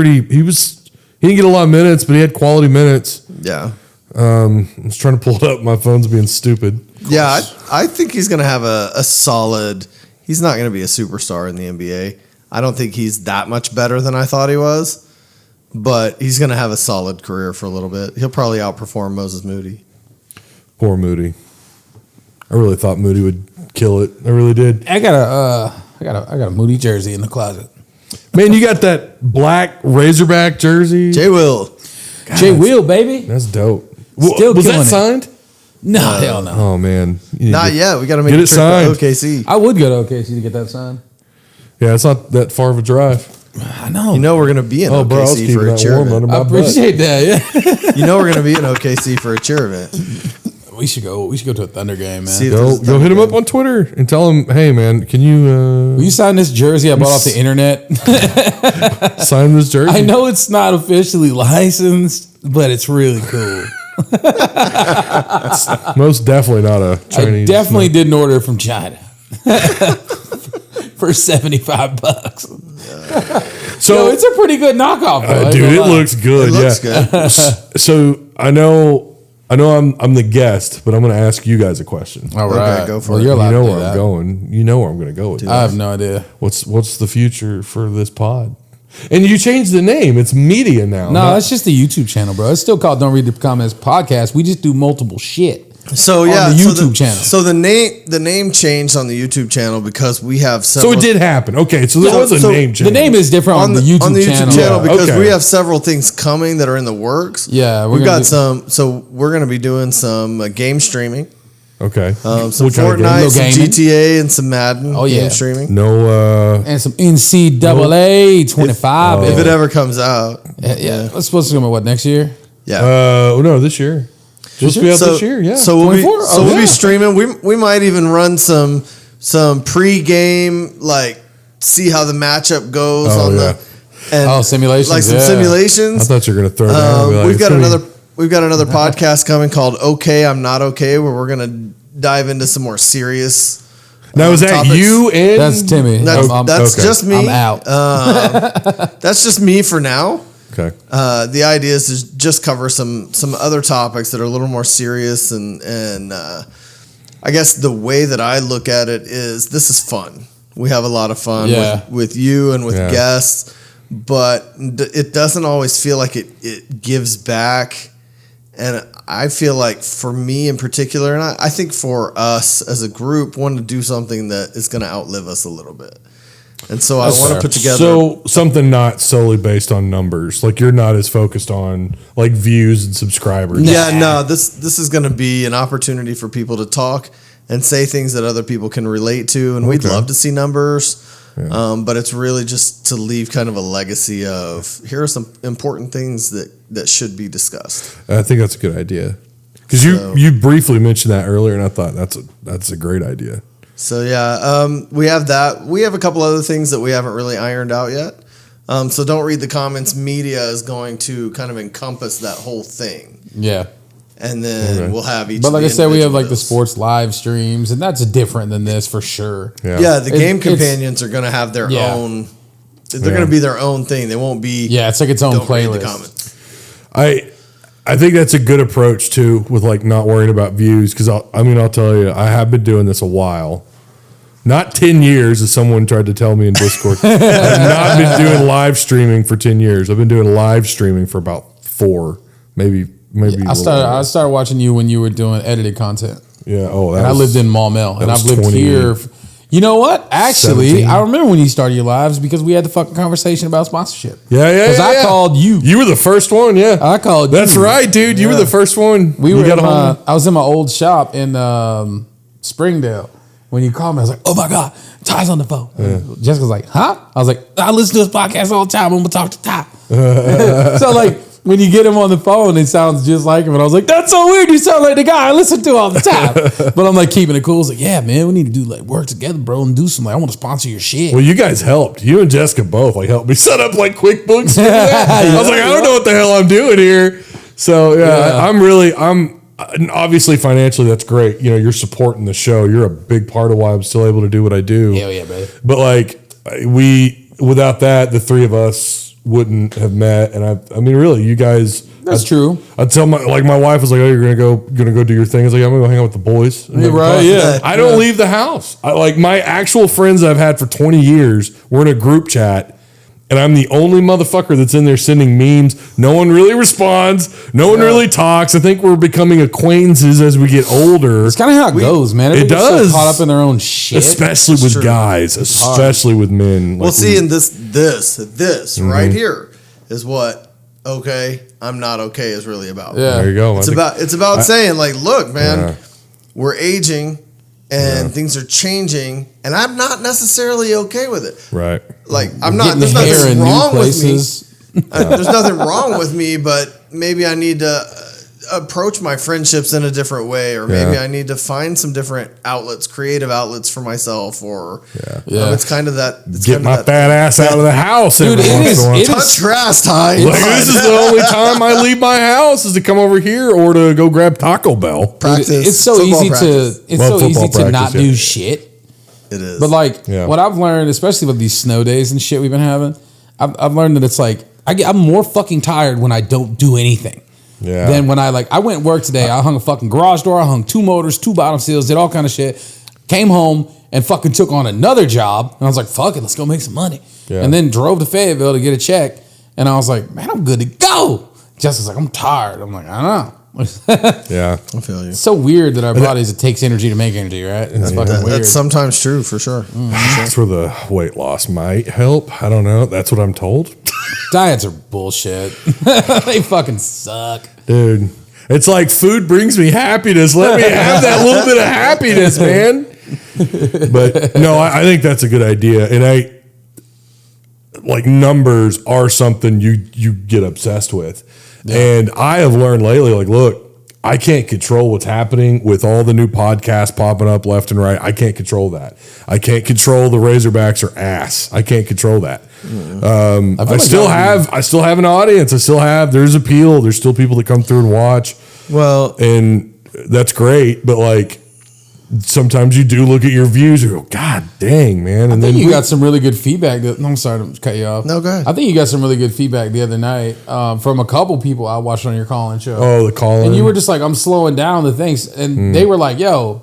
get a lot of minutes, but he had quality minutes. Yeah. I was trying to pull it up. My phone's being stupid. Yeah, I think he's going to have a solid. He's not going to be a superstar in the NBA. I don't think he's that much better than I thought he was, but he's going to have a solid career for a little bit. He'll probably outperform Moses Moody. Poor Moody. I really thought Moody would kill it. I really did. I got a Moody jersey in the closet. Man, you got that black Razorback jersey. J Will, baby. That's dope. Still was that it. Signed? No, hell no. Oh man, not yet. We got to make it signed. to OKC. I would go to OKC to get that signed. Yeah, it's not that far of a drive. I know. You know we're gonna be in OKC for a cheer event. I appreciate that. Yeah. You know we're gonna be in OKC for a cheer event. We should go to a Thunder game, man. Go hit him up on Twitter and tell him, hey man, can you will you sign this jersey I bought off the internet? Sign this jersey. I know it's not officially licensed, but it's really cool. Most definitely not a Chinese. I definitely didn't order it from China. For $75. So it's a pretty good knockoff, though. Dude, it looks good. It looks good. So I know I'm the guest, but I'm going to ask you guys a question. All right, okay, go for it. You know where I'm going. You know where I'm going to go with this. I have no idea. What's the future for this pod? And you changed the name. It's media now. No, that's just the YouTube channel, bro. It's still called Don't Read the Comments Podcast. We just do multiple shit. So yeah, on the YouTube channel. So the name changed on the YouTube channel because we have several. So it did happen. Okay, so there was a name change. The name is different on the YouTube channel. Because we have several things coming that are in the works. Yeah, we've got some. So we're going to be doing some game streaming. Okay. Some Fortnite, some GTA, and some Madden. Game streaming. No. And some NCAA 25. If it ever comes out. Yeah. It's supposed to come out next year? Yeah. No, this year. Just be out this year, yeah. So we'll be streaming. We might even run some pre-game, like see how the matchup goes simulations, like some simulations. I thought you were going to throw down. We've got another podcast coming called "Okay, I'm Not Okay," where we're going to dive into some more serious. Now is that topics. you and that's Timmy? That's just me. I'm out. That's just me for now. Okay. The idea is to just cover some other topics that are a little more serious, and I guess the way that I look at it is this is fun. We have a lot of fun with you and with guests, but it doesn't always feel like it gives back. And I feel like for me in particular, and I think for us as a group, want to do something that is going to outlive us a little bit. And so I want to put together... So something not solely based on numbers. Like you're not as focused on like views and subscribers. Yeah, no, this is going to be an opportunity for people to talk and say things that other people can relate to. And we'd love to see numbers. Yeah. But it's really just to leave kind of a legacy of here are some important things that should be discussed. I think that's a good idea. Because you briefly mentioned that earlier, and I thought that's a great idea. So we have that. We have a couple other things that we haven't really ironed out yet. So don't read the comments. Media is going to kind of encompass that whole thing. Yeah. And then we'll have each. But like I said, we have like the sports live streams, and that's different than this for sure. Yeah, the game companions are going to have their own. They're going to be their own thing. They won't be. Yeah, it's like its own playlist. Read the comments. I think that's a good approach too, with like not worrying about views. Because I'll tell you, I have been doing this a while. Not 10 years, as someone tried to tell me in Discord. I've not been doing live streaming for 10 years. I've been doing live streaming for about 4, maybe. I started watching you when you were doing edited content. Yeah. I lived in Maumelle, and I've lived here. You know what? Actually, 17. I remember when you started your lives because we had the fucking conversation about sponsorship. Yeah. Because I called you. You were the first one. Yeah, I called you. That's right, dude. You were the first one. I was in my old shop in Springdale. When you called me, I was like, "Oh my god, Ty's on the phone." Yeah. Jessica's like, "Huh?" I was like, "I listen to this podcast all the time. I'm gonna talk to Ty." So like, when you get him on the phone, it sounds just like him. And I was like, "That's so weird. You sound like the guy I listen to all the time." But I'm like keeping it cool. I was like, "Yeah, man, we need to do like work together, bro, and do some like I want to sponsor your shit." Well, you guys helped. You and Jessica both like helped me set up like QuickBooks. I was like, I don't know what the hell I'm doing here. So I'm obviously financially that's great. You know, you're supporting the show. You're a big part of why I'm still able to do what I do. Hell yeah, baby. But like without that, the three of us wouldn't have met. And I mean, really, you guys. That's true. I'd tell my wife was like, "Oh, you're gonna go do your thing." I was like, "I'm gonna go hang out with the boys." Right? Yeah. I don't leave the house. My actual friends I've had for 20 years. We're in a group chat. And I'm the only motherfucker that's in there sending memes. No one really responds. No one really talks. I think we're becoming acquaintances as we get older. It's kind of how it goes, man. It does. So caught up in their own shit. Especially with guys. Especially with men. Well, see, and this right here is what I'm not okay is really about. Yeah. There you go. It's about saying, like, look, man, we're aging. And things are changing, and I'm not necessarily okay with it. Right. Like, I'm not. There's nothing wrong with me. There's nothing wrong with me, but maybe I need to approach my friendships in a different way, or maybe I need to find some different outlets, creative outlets for myself, or it's kind of that. Get my fat ass out of the house, dude. Touch grass time. Like, this is the only time I leave my house is to come over here or to go grab Taco Bell. Practice. It's so easy to not do shit. It is. But like what I've learned, especially with these snow days and shit we've been having, I've learned that it's like I'm more fucking tired when I don't do anything. Yeah. Then when I went to work today, I hung a fucking garage door, I hung 2 motors, 2 bottom seals, did all kind of shit. Came home and fucking took on another job. And I was like, fuck it, let's go make some money. Yeah. And then drove to Fayetteville to get a check. And I was like, man, I'm good to go. Jessica's like, I'm tired. I'm like, I don't know. Yeah. I feel you. It's so weird that our bodies, it takes energy to make energy, right? It's fucking weird. That's sometimes true, for sure. That's where the weight loss might help. I don't know. That's what I'm told. Diets are bullshit. They fucking suck. Dude, it's like food brings me happiness. Let me have that little bit of happiness, man. But no, I think that's a good idea. And like numbers are something you get obsessed with. Yeah. And I have learned lately, like, look, I can't control what's happening with all the new podcasts popping up left and right. I can't control that. I can't control the Razorbacks are ass. I can't control that. I still have an audience. There's appeal. There's still people that come through and watch. Well, and that's great. But like, sometimes you do look at your views and go, God dang, man. And I think you got some really good feedback. I'm sorry to cut you off. No, go ahead. I think you got some really good feedback the other night from a couple people I watched on your call-in show. Oh, the call-in. And you were just like, I'm slowing down the things. And they were like, yo,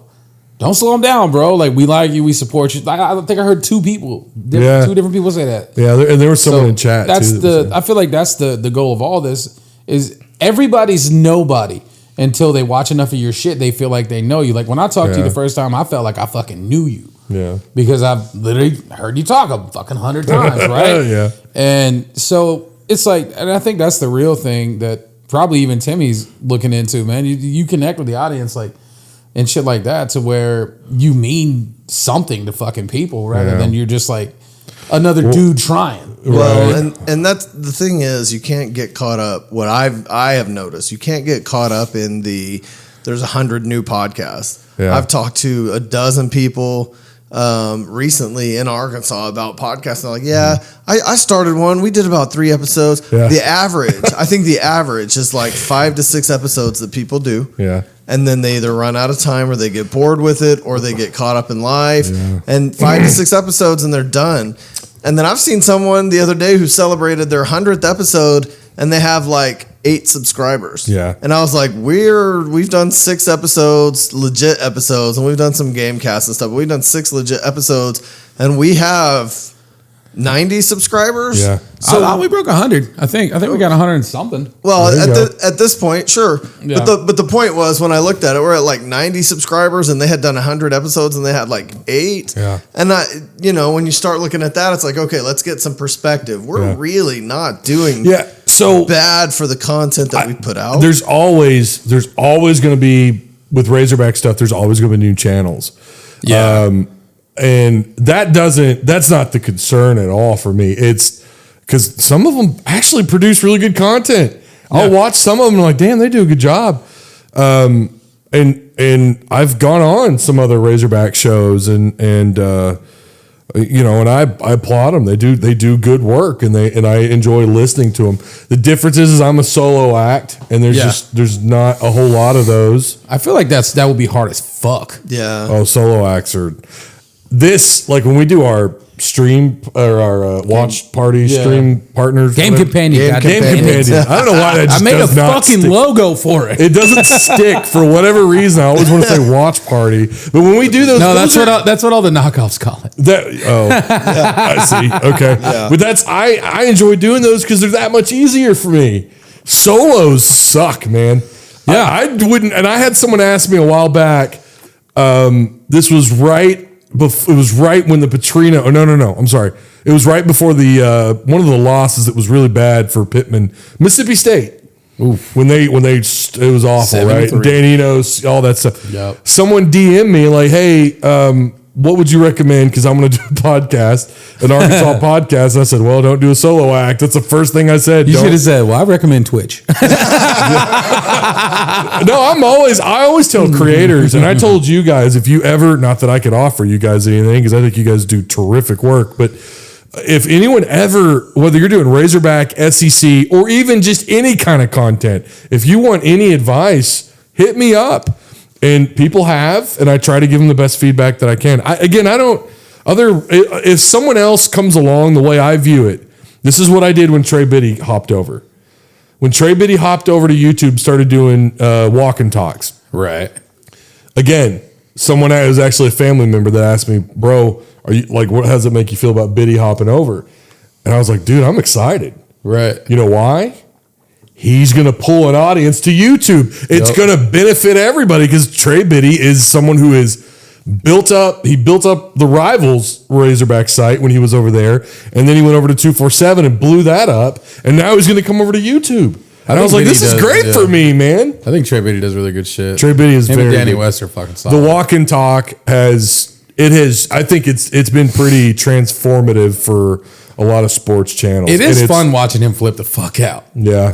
don't slow them down, bro. Like, we like you. We support you. Like, I think I heard two different people say that. Yeah, and there was someone in chat, that's too. I feel like that's the goal of all this is everybody's nobody until they watch enough of your shit. They feel like they know you. Like, when I talked to you the first time, I felt like I fucking knew you. Yeah. Because I've literally heard you talk a fucking 100 times, right? Yeah. And so it's like, and I think that's the real thing that probably even Timmy's looking into, man. You connect with the audience, like, and shit like that, to where you mean something to fucking people rather than you're just like another dude trying. Well, and that's the thing is, you can't get caught up. What I have noticed, you can't get caught up in there's 100 new podcasts. Yeah. I've talked to a dozen people recently in Arkansas about podcasts. They're like, I started one. We did about 3 episodes. Yeah. I think the average is like 5 to 6 episodes that people do. Yeah. And then they either run out of time or they get bored with it or they get caught up in life. Yeah. And 5 to 6 episodes and they're done. And then I've seen someone the other day who celebrated their 100th episode and they have like 8 subscribers. Yeah. And I was like, we've done 6 episodes, legit episodes, and we've done some game casts and stuff, but we've done 6 legit episodes and we have 90 subscribers. Yeah. So we broke 100. I think we got 100 and something. Well, at this point, sure. Yeah. But the point was, when I looked at it, we're at like 90 subscribers and they had done 100 episodes and they had like 8. Yeah. And when you start looking at that, it's like, okay, let's get some perspective. We're really not doing so bad for the content that we put out. There's always going to be, with Razorback stuff, there's always going to be new channels. Yeah. And that's not the concern at all for me. It's because some of them actually produce really good content. I'll watch some of them and I'm like, damn, they do a good job. And I've gone on some other Razorback shows and I applaud them. They do good work and I enjoy listening to them. The difference is I'm a solo act and there's not a whole lot of those. I feel like that would be hard as fuck. Yeah. Oh, solo acts are like when we do our stream or our watch party stream partners. Game companion. Game companion. I don't know why that just I made does a not fucking stick. logo for it. It doesn't stick for whatever reason. I always want to say watch party, but when we do those, that's what all the knockoffs call it. I see. Okay, but I enjoy doing those because they're that much easier for me. Solos suck, man. Yeah, I wouldn't. And I had someone ask me a while back. This was right. It was right when the Petrino. Oh, no. I'm sorry. It was right before the one of the losses that was really bad for Pittman, Mississippi State. Oof. When it was awful, right? Danino's, all that stuff. Yep. Someone DM'd me like, "Hey, what would you recommend? Because I'm going to do a podcast, an Arkansas podcast." And I said, "Well, don't do a solo act." That's the first thing I said. You should have said, "Well, I recommend Twitch." No, I always tell creators, and I told you guys, if you ever, not that I could offer you guys anything, because I think you guys do terrific work, but if anyone ever, whether you're doing Razorback, SEC, or even just any kind of content, if you want any advice, hit me up. And people have, and I try to give them the best feedback that I can. If someone else comes along the way I view it, this is what I did when Trey Biddy hopped over. When Trey Biddy hopped over to YouTube, started doing walk and talks. Right. Again, someone that was actually a family member that asked me, "Bro, are you like, what does it make you feel about Biddy hopping over?" And I was like, "Dude, I'm excited." Right. You know why? He's going to pull an audience to YouTube. It's going to benefit everybody because Trey Biddy is someone who is built up. He built up the Rivals Razorback site when he was over there, and then he went over to 247 and blew that up. And now he's going to come over to YouTube. And I was like, "This is great for me, man." I think Trey Biddy does really good shit. Trey Biddy is very Danny good. West are fucking solid. The walk and talk has. I think it's been pretty transformative for a lot of sports channels. It is fun watching him flip the fuck out. Yeah.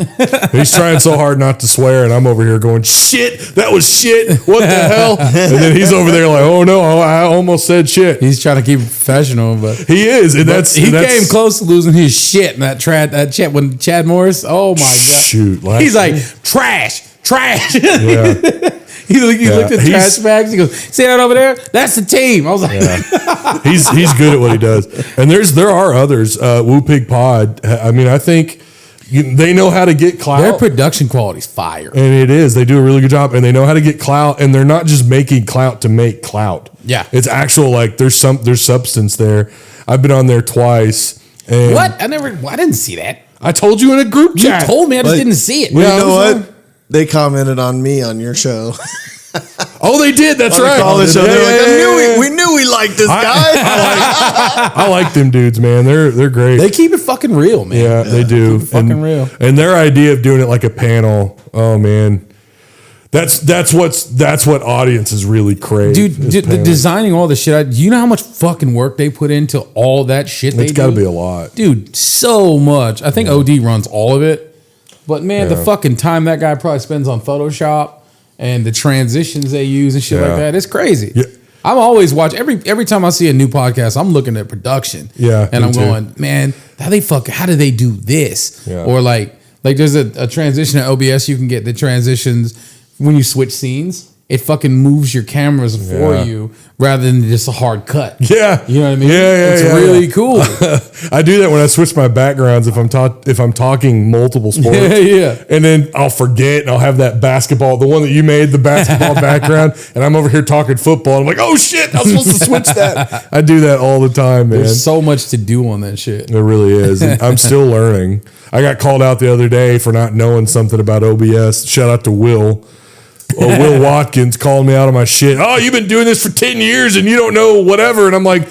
He's trying so hard not to swear, and I'm over here going, "Shit, that was shit. What the hell?" And then he's over there like, "Oh no, I almost said shit." He's trying to keep it professional, but he is. And he came close to losing his shit in that chat when Chad Morris. Oh my god. Shoot. He's like, trash. Yeah. He looked at trash bags. He goes, "See that over there? That's the team." I was like, he's good at what he does. And there are others. Woo Pig Pod. I mean, I think they know how to get clout. their production quality's fire. And it is. They do a really good job, and they know how to get clout, and they're not just making clout to make clout. Yeah. It's actual, like, there's substance there. I've been on there twice. And What? I didn't see that. I told you in a group You chat. told me, I just But- didn't see it. Well, you know what? They commented on me on your show. Oh, they did. That's On the right. college show. They're like, Yeah. we knew we liked this guy. I like them dudes, man. They're great. They keep it fucking real, man. yeah, they do. fucking real. And their idea of doing it like a panel, oh man. That's what audiences really crave. Dude, is the panels. designing all the shit. You know how much fucking work they put into all that shit they do? It's got to be a lot. Dude, so much. I think OD runs all of it. But man, the fucking time that guy probably spends on Photoshop and the transitions they use and shit like Yeah. that, it's crazy. Yeah. I'm always watching every time I see a new podcast, I'm looking at production. Yeah, And me I'm too. going, man, how do they do this? Yeah. Or like there's a transition at OBS, you can get the transitions when you switch scenes. It fucking moves your cameras for Yeah. you rather than just a hard cut. Yeah. You know what I mean? Yeah, It's yeah, really yeah. cool. I do that when I switch my backgrounds if I'm talking multiple sports. Yeah. And then I'll forget and I'll have that basketball, the one that you made, the basketball background, and I'm over here talking football. I'm like, oh shit, I was supposed to switch that. I do that all the time, man. There's so much to do on that shit. It really is. And I'm still learning. I got called out the other day for not knowing something about OBS. Shout out to Will. Will Watkins called me out of my shit. Oh, you've been doing this for 10 years and you don't know whatever. And I'm like,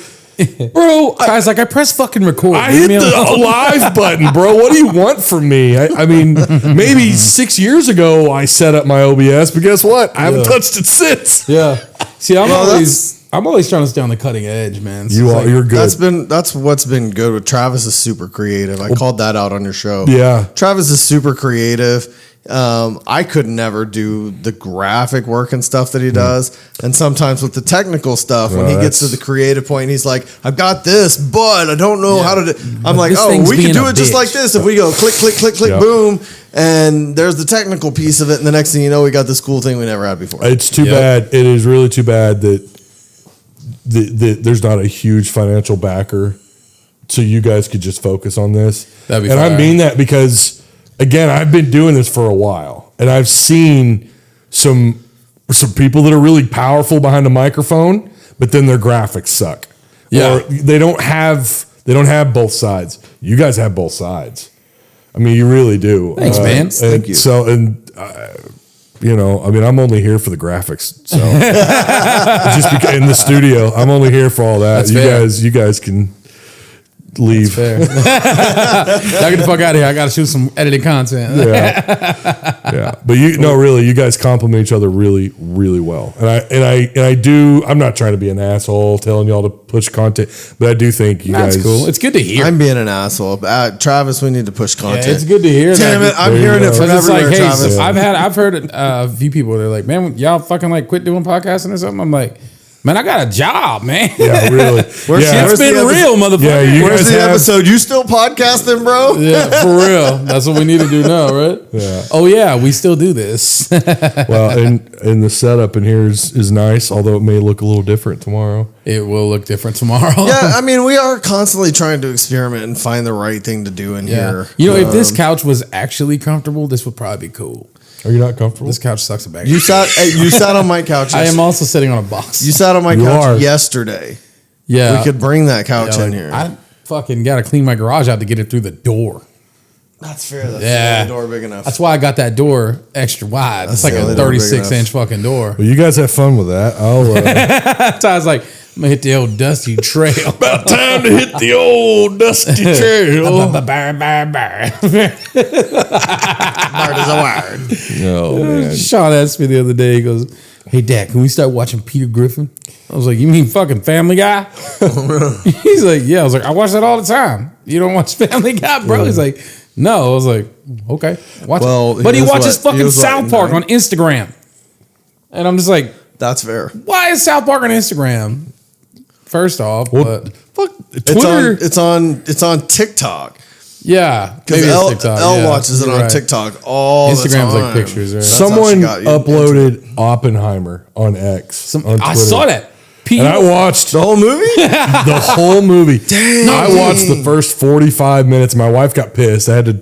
bro, Guys, like I press fucking record. I Leave hit me the alone. live button, bro. What do you want from me? I mean, maybe 6 years ago I set up my OBS, but guess what? I haven't touched it since. Yeah. See, I'm Well, always trying to stay on the cutting edge, man. So You it's are. like, You're good. That's what's been good with Travis is super creative. I called that out on your show. Yeah. Travis is super creative. I could never do the graphic work and stuff that he does. And sometimes with the technical stuff, when he gets to the creative point, he's like, I've got this, but I don't know how to do. I'm like, this oh, thing's we can being do a it just bitch. like this. If we go click, click, click, click, Yeah. boom. And there's the technical piece of it. And the next thing you know, we got this cool thing we never had before. It's too bad. It is really too bad that there's not a huge financial backer so you guys could just focus on this. That'd be and I fire. mean that because, again, I've been doing this for a while, and I've seen some people that are really powerful behind a microphone, but then their graphics suck. Yeah. Or they don't have both sides. You guys have both sides. I mean, you really do. Thanks, man. Thank you. So, you know, I mean, I'm only here for the graphics. So just because in the studio, I'm only here for all that. That's fair. You guys can leave. Fair. Now get the fuck out of here. I got to shoot some edited content. Yeah. But really, you guys compliment each other really, really well. And I do. I'm not trying to be an asshole telling y'all to push content, but I do think you That's guys. cool. It's good to hear. I'm being an asshole. Travis, we need to push Yeah, content. it's good to hear. Damn that. it. I'm There you hearing go. it from 'Cause it's everywhere, like, hey, Travis. I've heard a few people that are like, man, y'all fucking like quit doing podcasting or something. I'm like, man, I got a job, man. Yeah, really. Shit's where's been the episode? real, motherfucker. Yeah, you Where's guys the have- episode? You still podcasting, bro? Yeah, for real. That's what we need to do now, right? Yeah. Oh yeah, we still do this. Well, and the setup in here is nice, although it may look a little different tomorrow. It will look different tomorrow. Yeah, I mean, we are constantly trying to experiment and find the right thing to do in here. You know, if this couch was actually comfortable, this would probably be cool. Are you not comfortable? This couch sucks a bag. You sat on my couch. I am also sitting on a box. You sat on my You couch are. yesterday. Yeah. We could bring that couch in here. I fucking got to clean my garage out to get it through the door. That's fair. That's Yeah. the door big enough. That's why I got that door extra wide. It's like the a only door big 36 enough. inch fucking door. Well, you guys have fun with that. I'll Ty's like, I'm going to hit the old dusty trail. about time to hit the old dusty trail. Hard as a wire. No, man. Sean asked me the other day, he goes, hey, Dad, can we start watching Peter Griffin? I was like, you mean fucking Family Guy? He's like, yeah. I was like, I watch that all the time. You don't watch Family Guy, bro? He's like, no. I was like, okay. Watch Well, it. But he he was watches what- he fucking was what, South Park 9? on Instagram. And I'm just like, That's fair. why is South Park on Instagram? First off, Well, but fuck It's Twitter. on TikTok. Yeah, Because maybe it's Elle TikTok. Elle watches it You're on right. TikTok all the time. Instagram's like pictures. Right? Someone got you into uploaded Oppenheimer on X. on Twitter. I saw that. And I watched The whole movie? the whole movie. Dang. I watched the first 45 minutes. My wife got pissed. I had to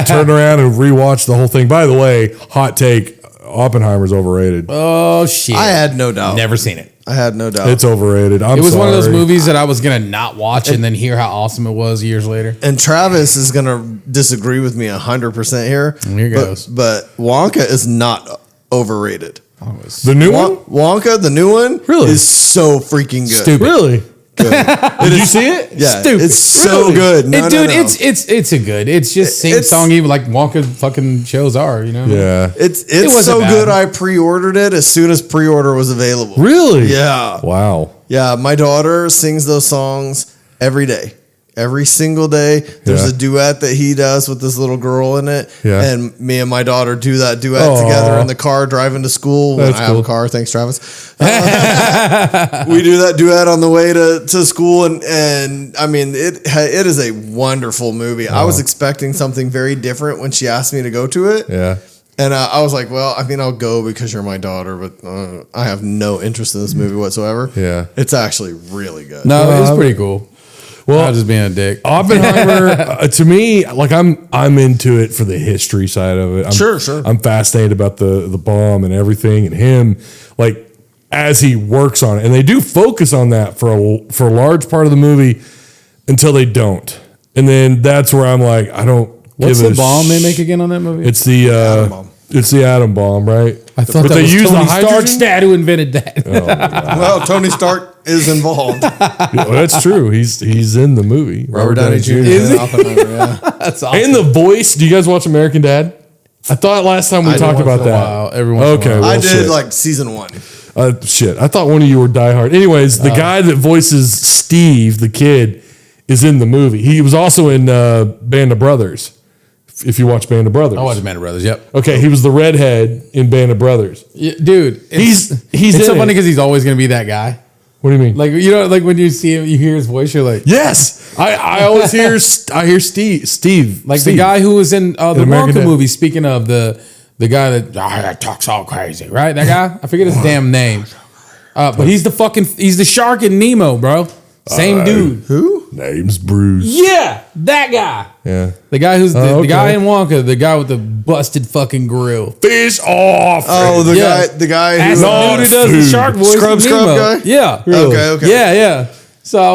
turn around and rewatch the whole thing. By the way, hot take, Oppenheimer's overrated. Oh shit! I had no doubt. Never seen it. I had no doubt. It's overrated. It was one of those movies that I was gonna not watch and then hear how awesome it was years later. And Travis is going to disagree with me 100% here. Here goes. But Wonka is not overrated. The new one? Wonka, the new one, Really? is so freaking good. Stupid. Really? Good. Did you see it? Yeah, Stupid. it's so Really? good. No, Dude, no, no. it's a good. It's just sing It's- song, even like Wonka fucking shows are. You know. Yeah. It's wasn't so bad. good. I pre-ordered it as soon as pre-order was available. Really? Yeah. Wow. Yeah, my daughter sings those songs every day. Every single day. There's Yeah. a duet that he does with this little girl in it. Yeah. And me and my daughter do that duet Aw. together in the car driving to school. When That's I have cool. a car. Thanks, Travis. We do that duet on the way to school. And I mean, it is a wonderful movie. I was expecting something very different when she asked me to go to it. Yeah. And I was like, well, I mean, I'll go because you're my daughter, but I have no interest in this movie whatsoever. Yeah. It's actually really good. No, it's pretty cool. Well, I was just being a dick. Oppenheimer, to me, like I'm into it for the history side of it. Sure. I'm fascinated about the bomb and everything, and him, like as he works on it, and they do focus on that for a large part of the movie until they don't, and then that's where I'm like, I don't. What's give the a bomb they make again on that movie? It's the atom bomb. It's the atom bomb, right? I thought But that they was use the Tony Stark's hydrogen? dad who invented that. Well, Tony Stark is involved. Yeah, that's true. He's in the movie. Robert Downey Jr. Is he? Oppenheimer, yeah. That's awesome. And the voice. Do you guys watch American Dad? I thought last time we I talked did about Once in a that. while, every once in a Okay, while. well, I did shit. like season 1. Shit. I thought one of you were diehard. Anyways, the guy that voices Steve, the kid, is in the movie. He was also in Band of Brothers. If you watch Band of Brothers. I watched Band of Brothers. Yep. Okay, he was the redhead in Band of Brothers. Yeah, dude, He's it's in so it. funny because he's always going to be that guy. What do you mean? Like, you know, like when you see him, you hear his voice, you're like, Yes, I always hear Steve, like Steve. the guy who was in the American Wonka Dad. movie. Speaking of the guy that talks all crazy, right? That guy, I forget his damn name, but he's the shark in Nemo, bro. Same dude. Who? Name's Bruce. Yeah, that guy. Yeah. The guy who's the okay. guy in Wonka, the guy with the busted fucking grill. Fish off. Oh, Yeah. the guy That's who. the dude who does the food. shark voice. Scrub in Nemo. guy? Yeah. Okay. Yeah. So I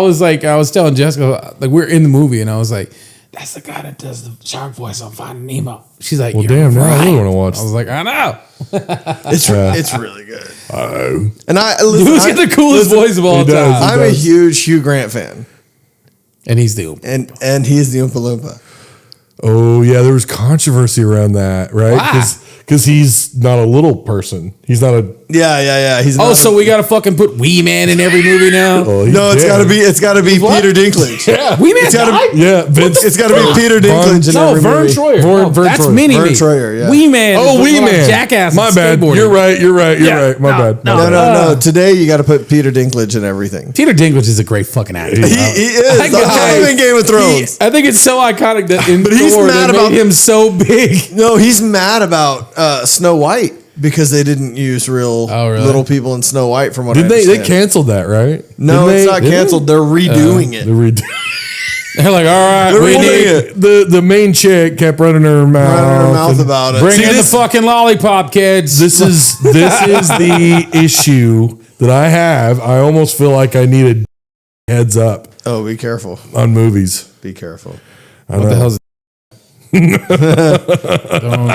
was telling Jessica, like, we're in the movie, and I was like, that's the guy that does the shark voice on Finding Nemo. She's like, Well, you're damn, now I right. really want to watch. I was like, I know. It's really good. Oh. And Who's got the coolest voice of all he does. time? I'm a huge Hugh Grant fan, And he's the and he's the Oompa Loompa. Oh yeah, there was controversy around that, right? Why? Because he's not a little person. He's not a. Yeah. He's Oh, not so we got to fucking put Wee Man in every movie now? Oh, he's no, it's dead. gotta be What? Peter Dinklage. Yeah, Wee Man It's gotta died? yeah. Vince. It's gotta be Peter Dinklage in No, every Vern movie. Troyer. Vern- No, Vern that's Troyer. Mini Vern Me. Troyer, yeah. Wee Man. Oh, is Wee looking like Man. Jackass. My and bad. skateboarding. You're right. You're Yeah. right. My bad. No. Today you got to put Peter Dinklage in everything. Peter Dinklage is a great fucking actor. He is. I The guess- guy in Game of Thrones. I think it's so iconic that in But he's Thor mad they about- made him so big. No, he's mad about Snow White because they didn't use real really? little people in Snow White. From what I Did they understand. canceled that, right? No, Didn't it's they? not Did they? canceled. They're redoing it. They redo- They're like, all right, They're we redoing need it. the main chick kept running her mouth. Running her mouth and- about it. bring See, in this- the fucking lollipop, kids. This is the issue that I have. I almost feel like I need a heads up Oh, be careful. on movies. Be careful. I what know. the hell's Don't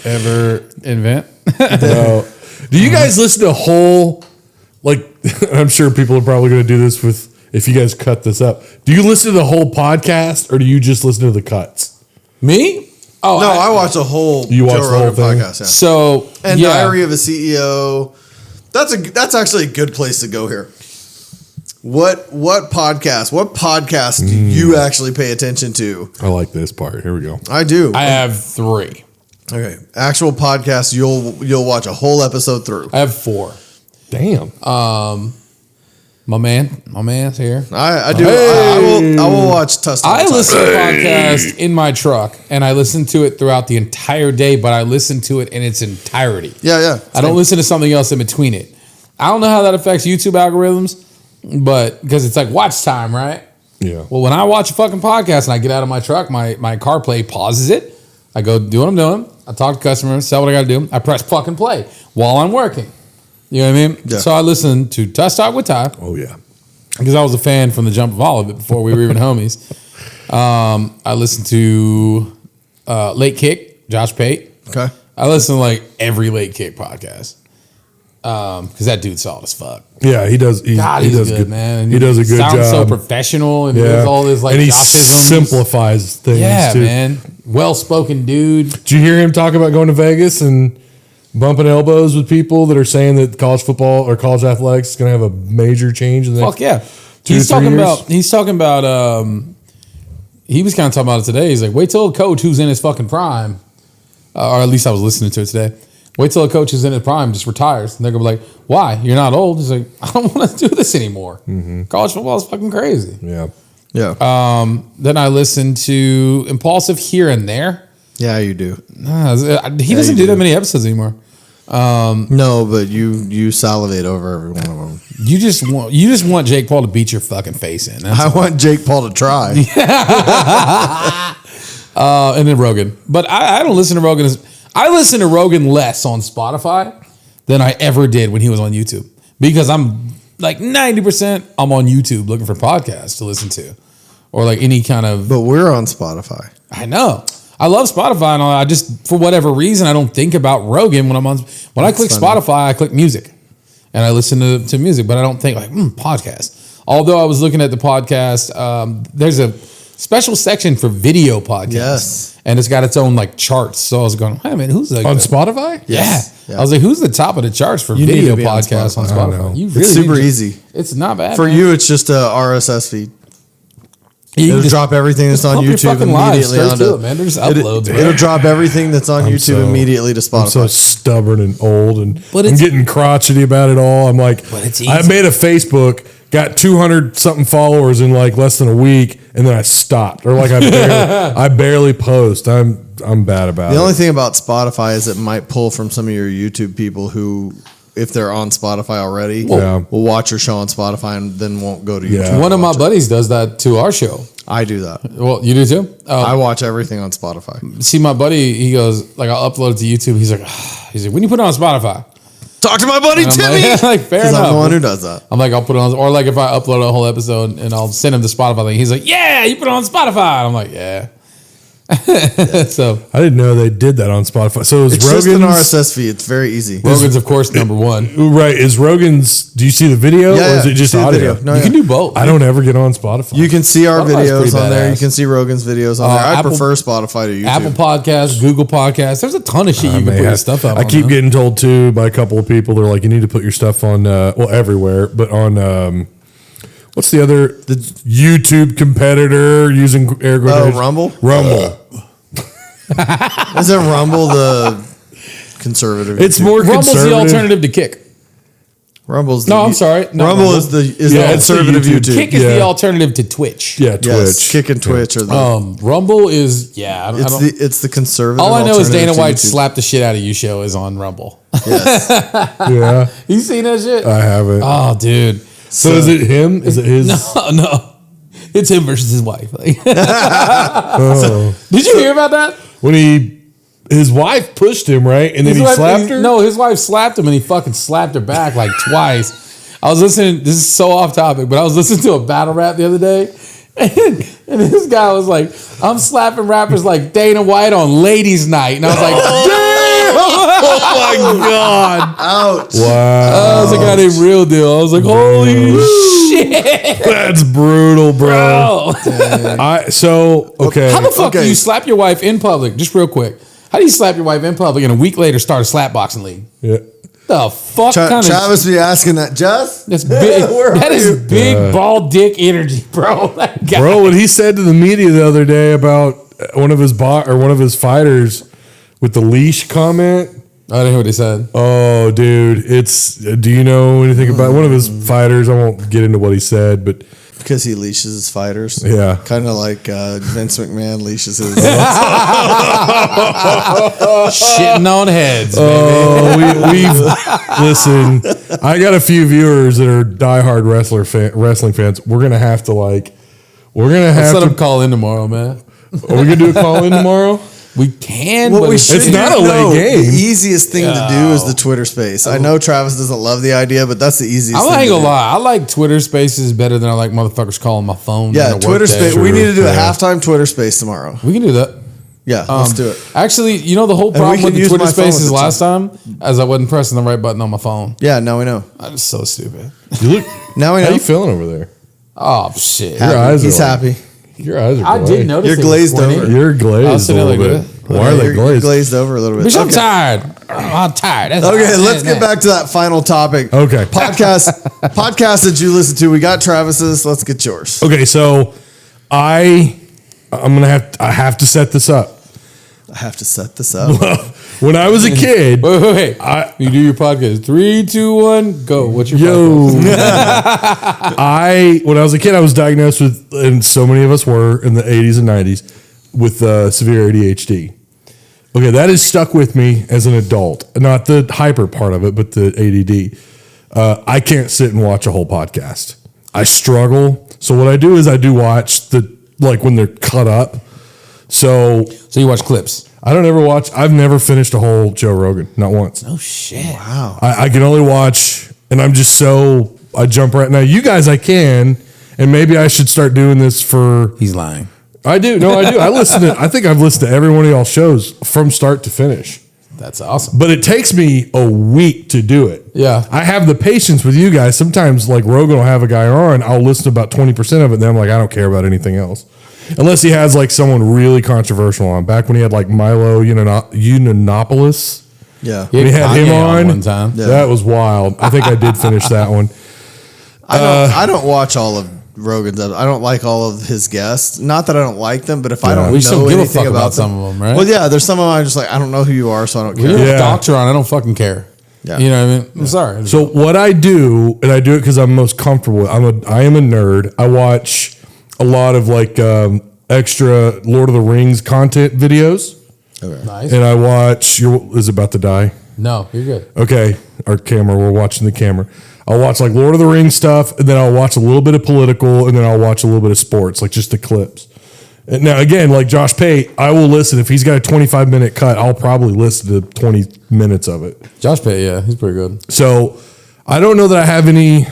ever invent. No. Do you guys listen to whole? Like, I'm sure people are probably going to do this with if you guys cut this up. Do you listen to the whole podcast or do you just listen to the cuts? Me? Oh, No, I watched a whole You watched Joe the whole Rogan thing? podcast. Yeah. So And yeah. Diary of a CEO. That's actually a good place to go here. What podcast do you actually pay attention to? I like this part. Here we go. I do. I have 3. Okay, actual podcast you'll watch a whole episode through. Uh, I have 4. Damn. My man's here. I do. Hey. I will watch Tusk Talk. I listen to the podcast in my truck, and I listen to it throughout the entire day, but I listen to it in its entirety. Yeah. I don't listen to something else in between it. I don't know how that affects YouTube algorithms, but because it's like watch time, right? Yeah. Well, when I watch a fucking podcast and I get out of my truck, my CarPlay pauses it. I go do what I'm doing. I talk to customers, sell what I got to do. I press fucking play while I'm working. You know what I mean? Yeah. So I listen to Tusk Talk with Ty. Oh yeah. Because I was a fan from the jump of all of it before we were even homies. I listened to Late Kick, Josh Pate. Okay. I listen to like every Late Kick podcast. Because that dude's solid as fuck. Yeah, he does. He He's does good, man. And he does a good job. Sounds so professional and he does all this like and he Joshisms. simplifies things. Yeah, too. man. Well-spoken dude. Did you hear him talk about going to Vegas and bumping elbows with people that are saying that college football or college athletics is going to have a major change in the next Fuck yeah. 2 He's to 3 years? He's talking about he was kind of talking about it today. He's like, wait till a coach who's in his fucking prime, or at least I was listening to it today. Wait till a coach who's in his prime just retires. And they're going to be like, why? You're not old. He's like, I don't want to do this anymore. Mm-hmm. College football is fucking crazy. Yeah. Yeah. Then I listened to Impulsive here and there. Yeah, you do. He doesn't do that many episodes anymore. No, but you salivate over every one of them. You just want Jake Paul to beat your fucking face in. That's I want Jake Paul to try. And then Rogan. But I don't listen to Rogan. I listen to Rogan less on Spotify than I ever did when he was on YouTube. Because I'm like 90% I'm on YouTube looking for podcasts to listen to. Or like any kind of... But we're on Spotify. I know. I love Spotify and all. I just, for whatever reason, I don't think about Rogan when I'm on... When I click funny. Spotify, I click music. And I listen to music. But I don't think like, podcast. Although I was looking at the podcast, there's a special section for video podcasts. Yes. And it's got its own like charts. So I was going, hey man, who's like On Spotify? Yes. Yeah. I was like, who's the top of the charts for You need video to be on podcasts on Spotify. I know. Spotify? You It's super need to- easy. It's not bad. For man. you, it's just a RSS feed. You can It'll just drop everything that's on pump your YouTube fucking live immediately straight onto to it, man. There's uploads. It'll drop everything that's on YouTube so- immediately to Spotify. I'm so stubborn and old, and But I'm it's- getting crotchety about it all. I'm like, But it's I easy. made a Facebook, got 200 something followers in like less than a week, and then I stopped, or like I barely post. I'm bad about it. The only thing about Spotify is it might pull from some of your YouTube people who, if they're on Spotify already, Yeah. will watch your show on Spotify and then won't go to YouTube. Yeah. One of my Watch it. buddies does that to our show. I do that. Well, you do too? I watch everything on Spotify. See, my buddy, he goes, like, I'll upload it to YouTube. He's like, when you put it on Spotify? Talk to my buddy And I'm Timmy. like, fair Because I'm enough. the one who does that. I'm like, I'll put it on, or like if I upload a whole episode and I'll send him the Spotify link. He's like, yeah, you put it on Spotify. I'm like, yeah. So I didn't know they did that on Spotify. So is It's just an Rogan's RSS feed. It's very easy. Rogan's, of course, number one. right? Is Rogan's? Do you see the video, Yeah, or is yeah, it just see the audio? video. No, You yeah. can do both. I don't ever get on Spotify. You can see our Spotify's videos pretty on there. You badass. can see Rogan's videos on there. I Apple- prefer Spotify to YouTube. Apple Podcasts, Google Podcasts. There's a ton of shit you can put your stuff out I on. keep now. getting told too by a couple of people. They're like, you need to put your stuff on, well, everywhere, but on what's the YouTube competitor using air quotation? Rumble? Rumble. Isn't Rumble the conservative? It's YouTube? more Rumble's conservative. the alternative to Kick. Rumble's No, I'm sorry. No, Rumble Rumble. is the Yeah, it's the conservative YouTube. YouTube. Kick is Yeah. the alternative to Twitch. Yeah, Twitch. Yes, Kick and Twitch are the. Rumble is, I don't. It's the conservative. All I know is alternative Dana to White YouTube. slapped the shit out of you show is on Rumble. Yes. Yeah, You seen that shit? I haven't. Oh, dude. so is it him? Is it his? No. It's him versus his wife. Like, Oh. did you hear about that? When his wife pushed him, right? And then His he wife- slapped her? No, his wife slapped him and he fucking slapped her back like twice. I was listening, this is so off topic, but I was listening to a battle rap the other day. And this guy was like, I'm slapping rappers like Dana White on ladies' night. And I was like, damn! Oh my God. Ouch. Wow. I was a guy named Real Deal. I was like, holy shit. That's brutal, bro. Bro. Okay. How the fuck do Okay. you slap your wife in public? Just real quick. How do you slap your wife in public and a week later start a slap boxing league? Yeah. The fuck kind of Travis be asking that. Just that's big. Where are That is you? big ball dick energy, bro. That guy. Bro, what he said to the media the other day about one of his fighters with the leash comment, I didn't hear what he said. Oh, dude, do you know anything about one of his fighters? I won't get into what he said, but Because he leashes his fighters. Yeah. Kind of like Vince McMahon leashes his. Shitting on heads, baby. oh, listen. I got a few viewers that are diehard wrestling fans. We're gonna have to Let's let him call in tomorrow, man. Are we gonna do a call in tomorrow? We can, What but we it's should It's not a late game. The easiest thing to do is the Twitter space. I know Travis doesn't love the idea, but that's the easiest I thing ain't to gonna do. lie. I like Twitter Spaces better than I like motherfuckers calling my phone. Yeah, during a Twitter work day. space. We need to do a Yeah. halftime Twitter space tomorrow. We can do that. Yeah, let's do it. Actually, you know the whole we problem can with the use Twitter my phone Spaces at the last time, as I wasn't pressing the right button on my phone. Yeah, now we know. I'm so stupid. You look. Now we How know. you feeling over there? Oh shit! Happy. eyes are He's like- happy. Your eyes are. I glazed. did notice You're it was glazed squinty. over. You're glazed I'll a sit down little like bit. that. Why are they You're glazed? glazed over a little bit. Bitch, I'm tired. I'm tired. That's Okay, all. let's get back to that final topic. Okay. Podcast that you listen to. We got Travis's. Let's get yours. Okay, so I have to set this up. I have to set this up. When I was a kid, Wait. You do your podcast. 3, 2, 1, go. What's your podcast? when I was a kid, I was diagnosed with, and so many of us were in the 80s and 90s, with severe ADHD. Okay, that has stuck with me as an adult. Not the hyper part of it, but the ADD. I can't sit and watch a whole podcast. I struggle. So what I do is I do watch when they're cut up. So So you watch clips? I've never finished a whole Joe Rogan, not once. Oh shit! Wow. I can only watch, and I jump right now. You guys, I can, and maybe I should start doing this for. He's lying. I do. No, I do. I think I've listened to every one of y'all shows from start to finish. That's awesome. But it takes me a week to do it. Yeah. I have the patience with you guys. Sometimes, like Rogan will have a guy on, I'll listen to about 20% of it, and then I'm like, I don't care about anything else. Unless he has like someone really controversial on. Back when he had like Milo Yiannopoulos. Yeah. We had Kanye him on one time. Yeah. That was wild. I think I did finish that one. I don't watch all of Rogan's. I don't like all of his guests. Not that I don't like them, but if I don't We just don't know give a anything fuck about them, some of them, right? Well, yeah, there's some of them I'm just like, I don't know who you are, so I don't When care. you have Yeah. a doctor on, I don't fucking care. Yeah. You know what I mean? I'm sorry. So what I do, and I do it because I'm most comfortable with. I am a nerd. I watch a lot of like extra Lord of the Rings content videos, Nice. and I watch. Is it about to die? No, you're good. Okay, our camera. We're watching the camera. I'll watch like Lord of the Rings stuff, and then I'll watch a little bit of political, and then I'll watch a little bit of sports, like just the clips. And now again, like Josh Pate, I will listen if he's got a 25-minute cut. I'll probably listen to 20 minutes of it. Josh Pate, yeah, he's pretty good. So I don't know that I have any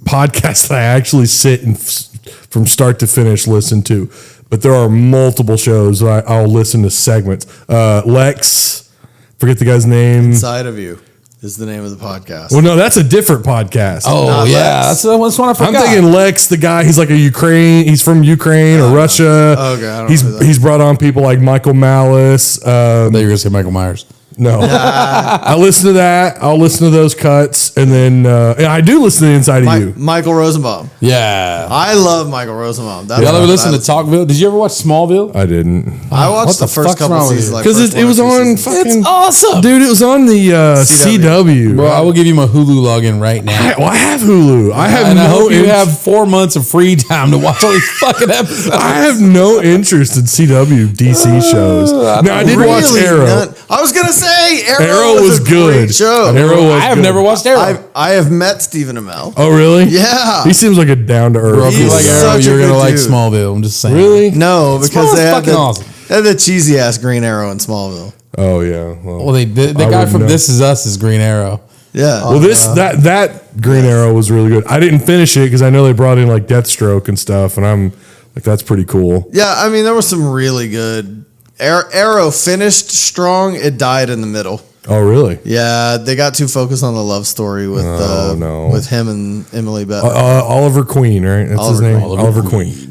podcasts that I actually sit and from start to finish listen to, but there are multiple shows that I'll listen to segments. Lex, forget the guy's name. Inside of You is the name of the podcast. Well, no, that's a different podcast. Oh Not yeah, Lex. that's one I forgot. I'm thinking Lex, the guy. He's like a Ukraine. He's from Ukraine or Russia. Okay, I don't know who that He's brought on people like Michael Malice. I thought you were gonna say Michael Myers. No, I listen to that. I'll listen to those cuts, and then and I do listen to Inside of You. Michael Rosenbaum. Yeah. I love Michael Rosenbaum. That's Y'all ever what listen I- to Talkville? Did you ever watch Smallville? I didn't. I What watched the the first fuck's couple wrong with seasons you? like Because first it was one or two on seasons. fucking awesome. dude. It was on the CW. Bro, I will give you my Hulu login right now. I have Hulu. I have and I no. hope you in- have 4 months of free time to watch all these fucking episodes. I have no interest in CW DC shows. Now I did watch Really Arrow. none. I was gonna say Arrow was was a good. great show. Arrow was I have good. never watched Arrow. I have met Stephen Amell. Oh really? Yeah. He seems like a down to Bro, earth. if you He's like Arrow, such a you're gonna good like dude. Smallville. I'm just saying. Really? No, because they had fucking the, awesome. they had the cheesy ass Green Arrow in Smallville. Oh yeah. Well, the guy wouldn't from know. This Is Us is Green Arrow. Yeah. Well, that Green Arrow was really good. I didn't finish it because I know they brought in like Deathstroke and stuff, and I'm like, that's pretty cool. Yeah, I mean, there was some really good. Arrow finished strong. It died in the middle. Oh really? Yeah, they got too focused on the love story with no. with him and Emily Beth. Oliver Queen, right? That's his Oliver name. Queen. Oliver Queen.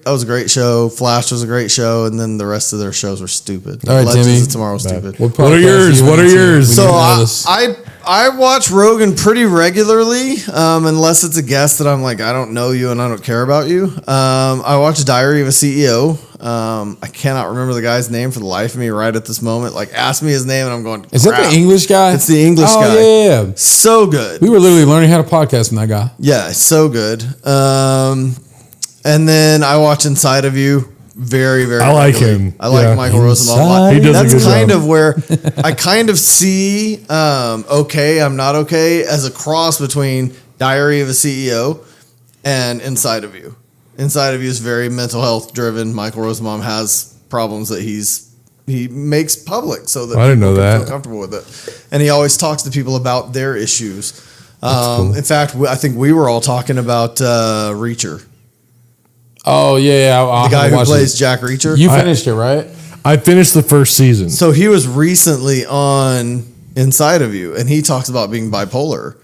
That was a great show. Flash was a great show, and then the rest of their shows were stupid. All right, Legends Timmy. of Tomorrow was stupid. What are yours? What are yours? So I I watch Rogan pretty regularly, unless it's a guest that I'm like, I don't know you and I don't care about you. I watch Diary of a CEO. I cannot remember the guy's name for the life of me right at this moment. Like, ask me his name and I'm going, Is that the English guy? It's the English guy. Yeah. So good. We were literally learning how to podcast from that guy. Yeah, so good. And then I watch Inside of You. Very, very. I like regularly. him. I like Yeah. Michael Rosenbaum a lot. He does a That's good kind job. of where I kind of see Okay, I'm Not Okay as a cross between Diary of a CEO and Inside of You. Inside of You is very mental health driven. Michael Rosenbaum has problems that he makes public so that I didn't know people can that. feel comfortable with it. And he always talks to people about their issues. Cool. In fact, I think we were all talking about Reacher. Oh yeah, The guy who plays Jack Reacher. You finished it, right? I finished the first season. So he was recently on Inside of You, and he talks about being bipolar.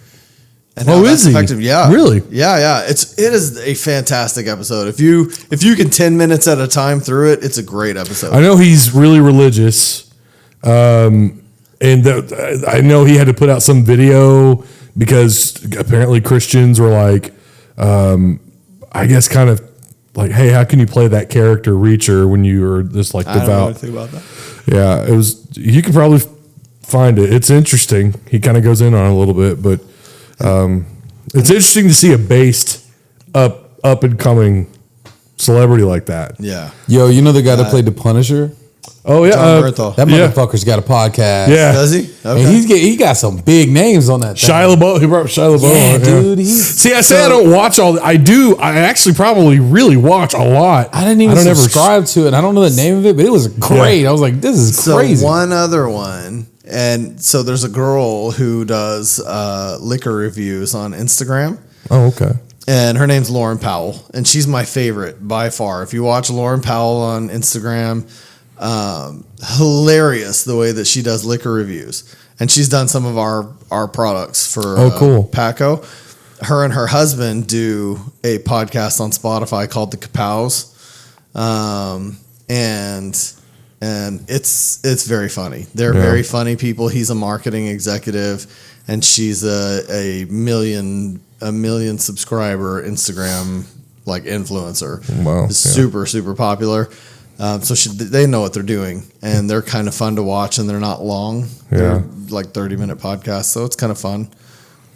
And how is that's he? affected- Yeah, Really? Yeah. It is a fantastic episode. If you can 10 minutes at a time through it, it's a great episode. I know he's really religious, and I know he had to put out some video because apparently Christians were like, I guess, kind of like, hey, how can you play that character Reacher when you are this like I don't know devout? anything about that. Yeah, it was. You can probably find it. It's interesting. He kind of goes in on it a little bit, but it's interesting to see a based up and coming celebrity like that. Yeah. Yo, you know the guy that played the Punisher? Oh yeah, John Bernthal. That Yeah. motherfucker's got a podcast. Yeah. Does he? Okay. And he got some big names on that thing. Shia LaBeouf. He brought Shia LaBeouf. Yeah, on, dude. See, I say I don't watch all. I do. I actually probably really watch a lot. I didn't even don't ever- subscribe to it. I don't know the name of it, but it was great. I was like, this is So crazy. one other one, and so there's a girl who does liquor reviews on Instagram. Oh, okay. And her name's Lauren Powell, and she's my favorite by far. If you watch Lauren Powell on Instagram, hilarious the way that she does liquor reviews. And she's done some of our products for cool. Paco. Her and her husband do a podcast on Spotify called The Kapows. And it's very funny. They're very funny people. He's a marketing executive, and she's a million subscriber Instagram like influencer. Wow, yeah. Super popular. So they know what they're doing, and they're kind of fun to watch, and they're not long. They're like 30-minute podcasts, so it's kind of fun.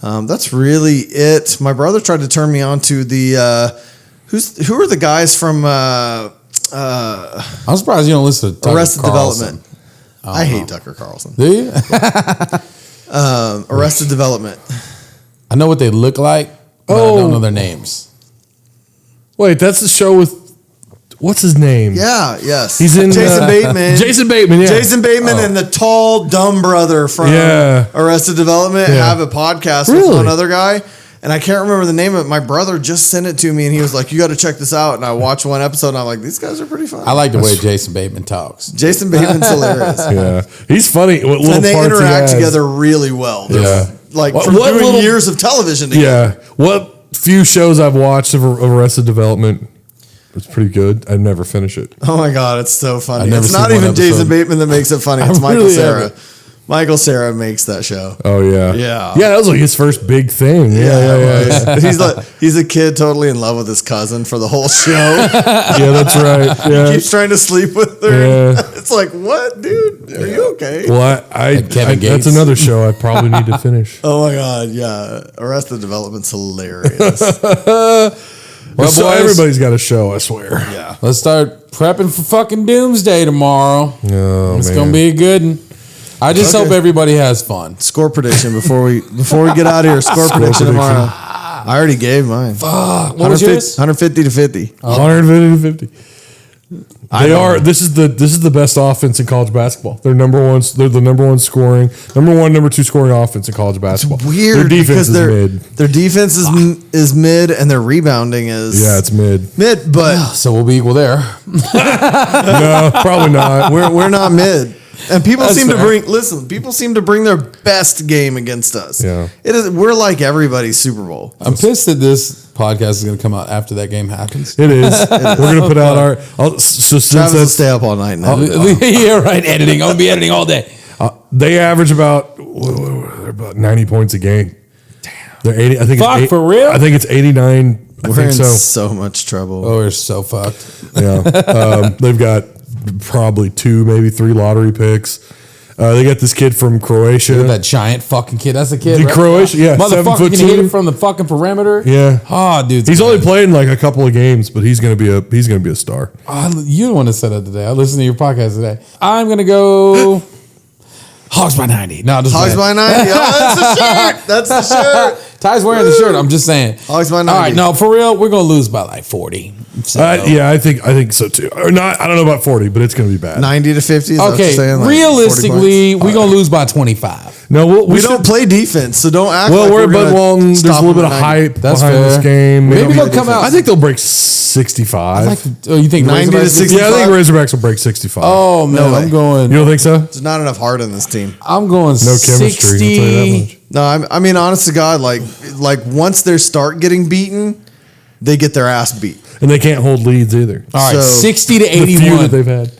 That's really it. My brother tried to turn me on to the who are the guys from I'm surprised you don't listen to Tucker Arrested Carlson. Development. I hate Tucker Carlson. Do you? Arrested Development. I know what they look like, but I don't know their names. Wait, that's the show with what's his name? Yeah, yes. He's in Jason Bateman. Jason Bateman. Yeah. Jason Bateman and the tall, dumb brother from Arrested Development have a podcast with one other guy. And I can't remember the name of it. My brother just sent it to me, and he was like, you got to check this out. And I watched one episode, and I'm like, these guys are pretty fun. I like the way Jason Bateman talks. Jason Bateman's hilarious. Yeah, he's funny. What little And they parts he interact has. together really well. Yeah. Like, What from doing little- years of television together. Yeah, what few shows I've watched of Arrested Development, it's pretty good. I'd never finish it. Oh my God, it's so funny. I've never It's seen not one even Jason episode. Bateman that makes it funny. It's I Michael really Cera. haven't. Michael Cera makes that show. Oh yeah, Yeah. That was like his first big thing. Yeah. He's a kid totally in love with his cousin for the whole show. Yeah, that's right. Yeah. Keeps trying to sleep with her. Yeah. It's like, what, dude? Are you okay? Well, Kevin that's Gates. another show I probably need to finish. Oh my God, yeah. Arrested Development's hilarious. Well, So boys, everybody's got a show, I swear. Yeah. let's start prepping for fucking Doomsday tomorrow. Oh, It's man. gonna be a good one. I just hope everybody has fun. Score prediction before we get out of here. Score prediction tomorrow. I already gave mine. What was yours? 150 to 50. 150 to 50. They are. This is the best offense in college basketball. They're number one. They're the number one scoring, number 2 scoring offense in college basketball. Weird Their defense because is mid. their defense is mid and their rebounding is It's mid. mid, but So we'll be equal there. No, probably not. we're not mid. And people That's seem to fair. bring their best game against us. Yeah. We're like everybody's Super Bowl. I'm pissed that this podcast is going to come out after that game happens. It is. We're gonna put out our. So since Travis will that's, stay up all night now. Yeah, right. Editing. I'm going to be editing all day. they average about. They're they're about 90 points a game. Damn. They're 80. I think Fuck, it's for real? I think it's 89. We're I think in so. so much trouble. Oh, we're so fucked. Yeah. They've got probably 2, maybe 3 lottery picks. They got this kid from Croatia. That giant fucking kid. That's the kid. The right? Croatia, yeah, Motherfucker can 7'2". hit it from the fucking perimeter. Yeah. Oh, dude. He's only played in like a couple of games, but he's gonna be a star. You the one that said that today. I listened to your podcast today. I'm gonna go Hogs by 90. No, just Hogs by 90. Oh, that's the shirt. That's the shirt. Ty's wearing the shirt. I'm just saying. Hogs by 90. All right, no, for real, we're gonna lose by like 40. So, Yeah, I think so too. Or not. I don't know about 40, but it's gonna be bad. 90 to 50. Is that what you're okay, saying? Like realistically, 40 we're gonna lose by 25. No, we don't play defense, so don't act Well, like we're we're at Bud gonna Walton. There's a stop little bit them of at 90. hype That's behind this fair. game. Maybe they'll they'll come out. I think they'll break 65. You think 90 to Razorbacks- 60? Yeah, I think Razorbacks will break 65. Oh man, No way. I'm going. You don't think so? There's not enough heart in this team. I'm going No chemistry. 60. I'll tell you that much. No, I mean, honest to God, like once they start getting beaten, they get their ass beat. And they can't hold leads either. All right, So, 60 to The few 81. that they've had.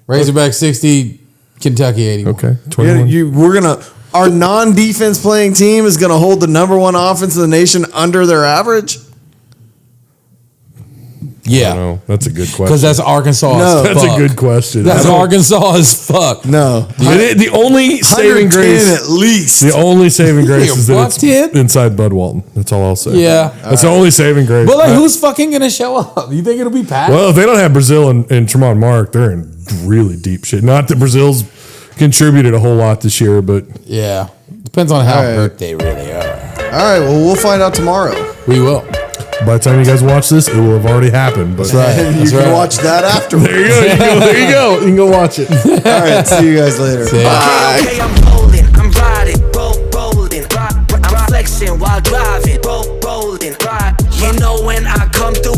Razorback 60, Kentucky 81. Okay, 21. Our non-defense playing team is gonna hold the number 1 offense in the nation under their average. I Yeah, don't know. That's a good question. because that's Arkansas. No. as That's fuck. a good question. That's I don't- Arkansas as fuck. No, The only saving 110 grace. at least. The only saving grace is that What, it's kid? inside Bud Walton. That's all I'll say. Yeah. That's the only saving grace. But like, who's fucking gonna show up? You think it'll be packed? Well, if they don't have Brazil and Tremont Mark, they're in really deep shit. Not that Brazil's contributed a whole lot this year, but yeah, depends on how All right. hurt they really are. All right, well, we'll find out tomorrow. We will. by the time you guys watch this, it will have already happened. But And you can watch that afterwards. there you go. There you go. You can go watch it. All right, see you guys later. See ya. Bye. Okay, I'm rolling, I'm riding, rolling, I'm flexing while driving, rolling, ride. You know when I come through.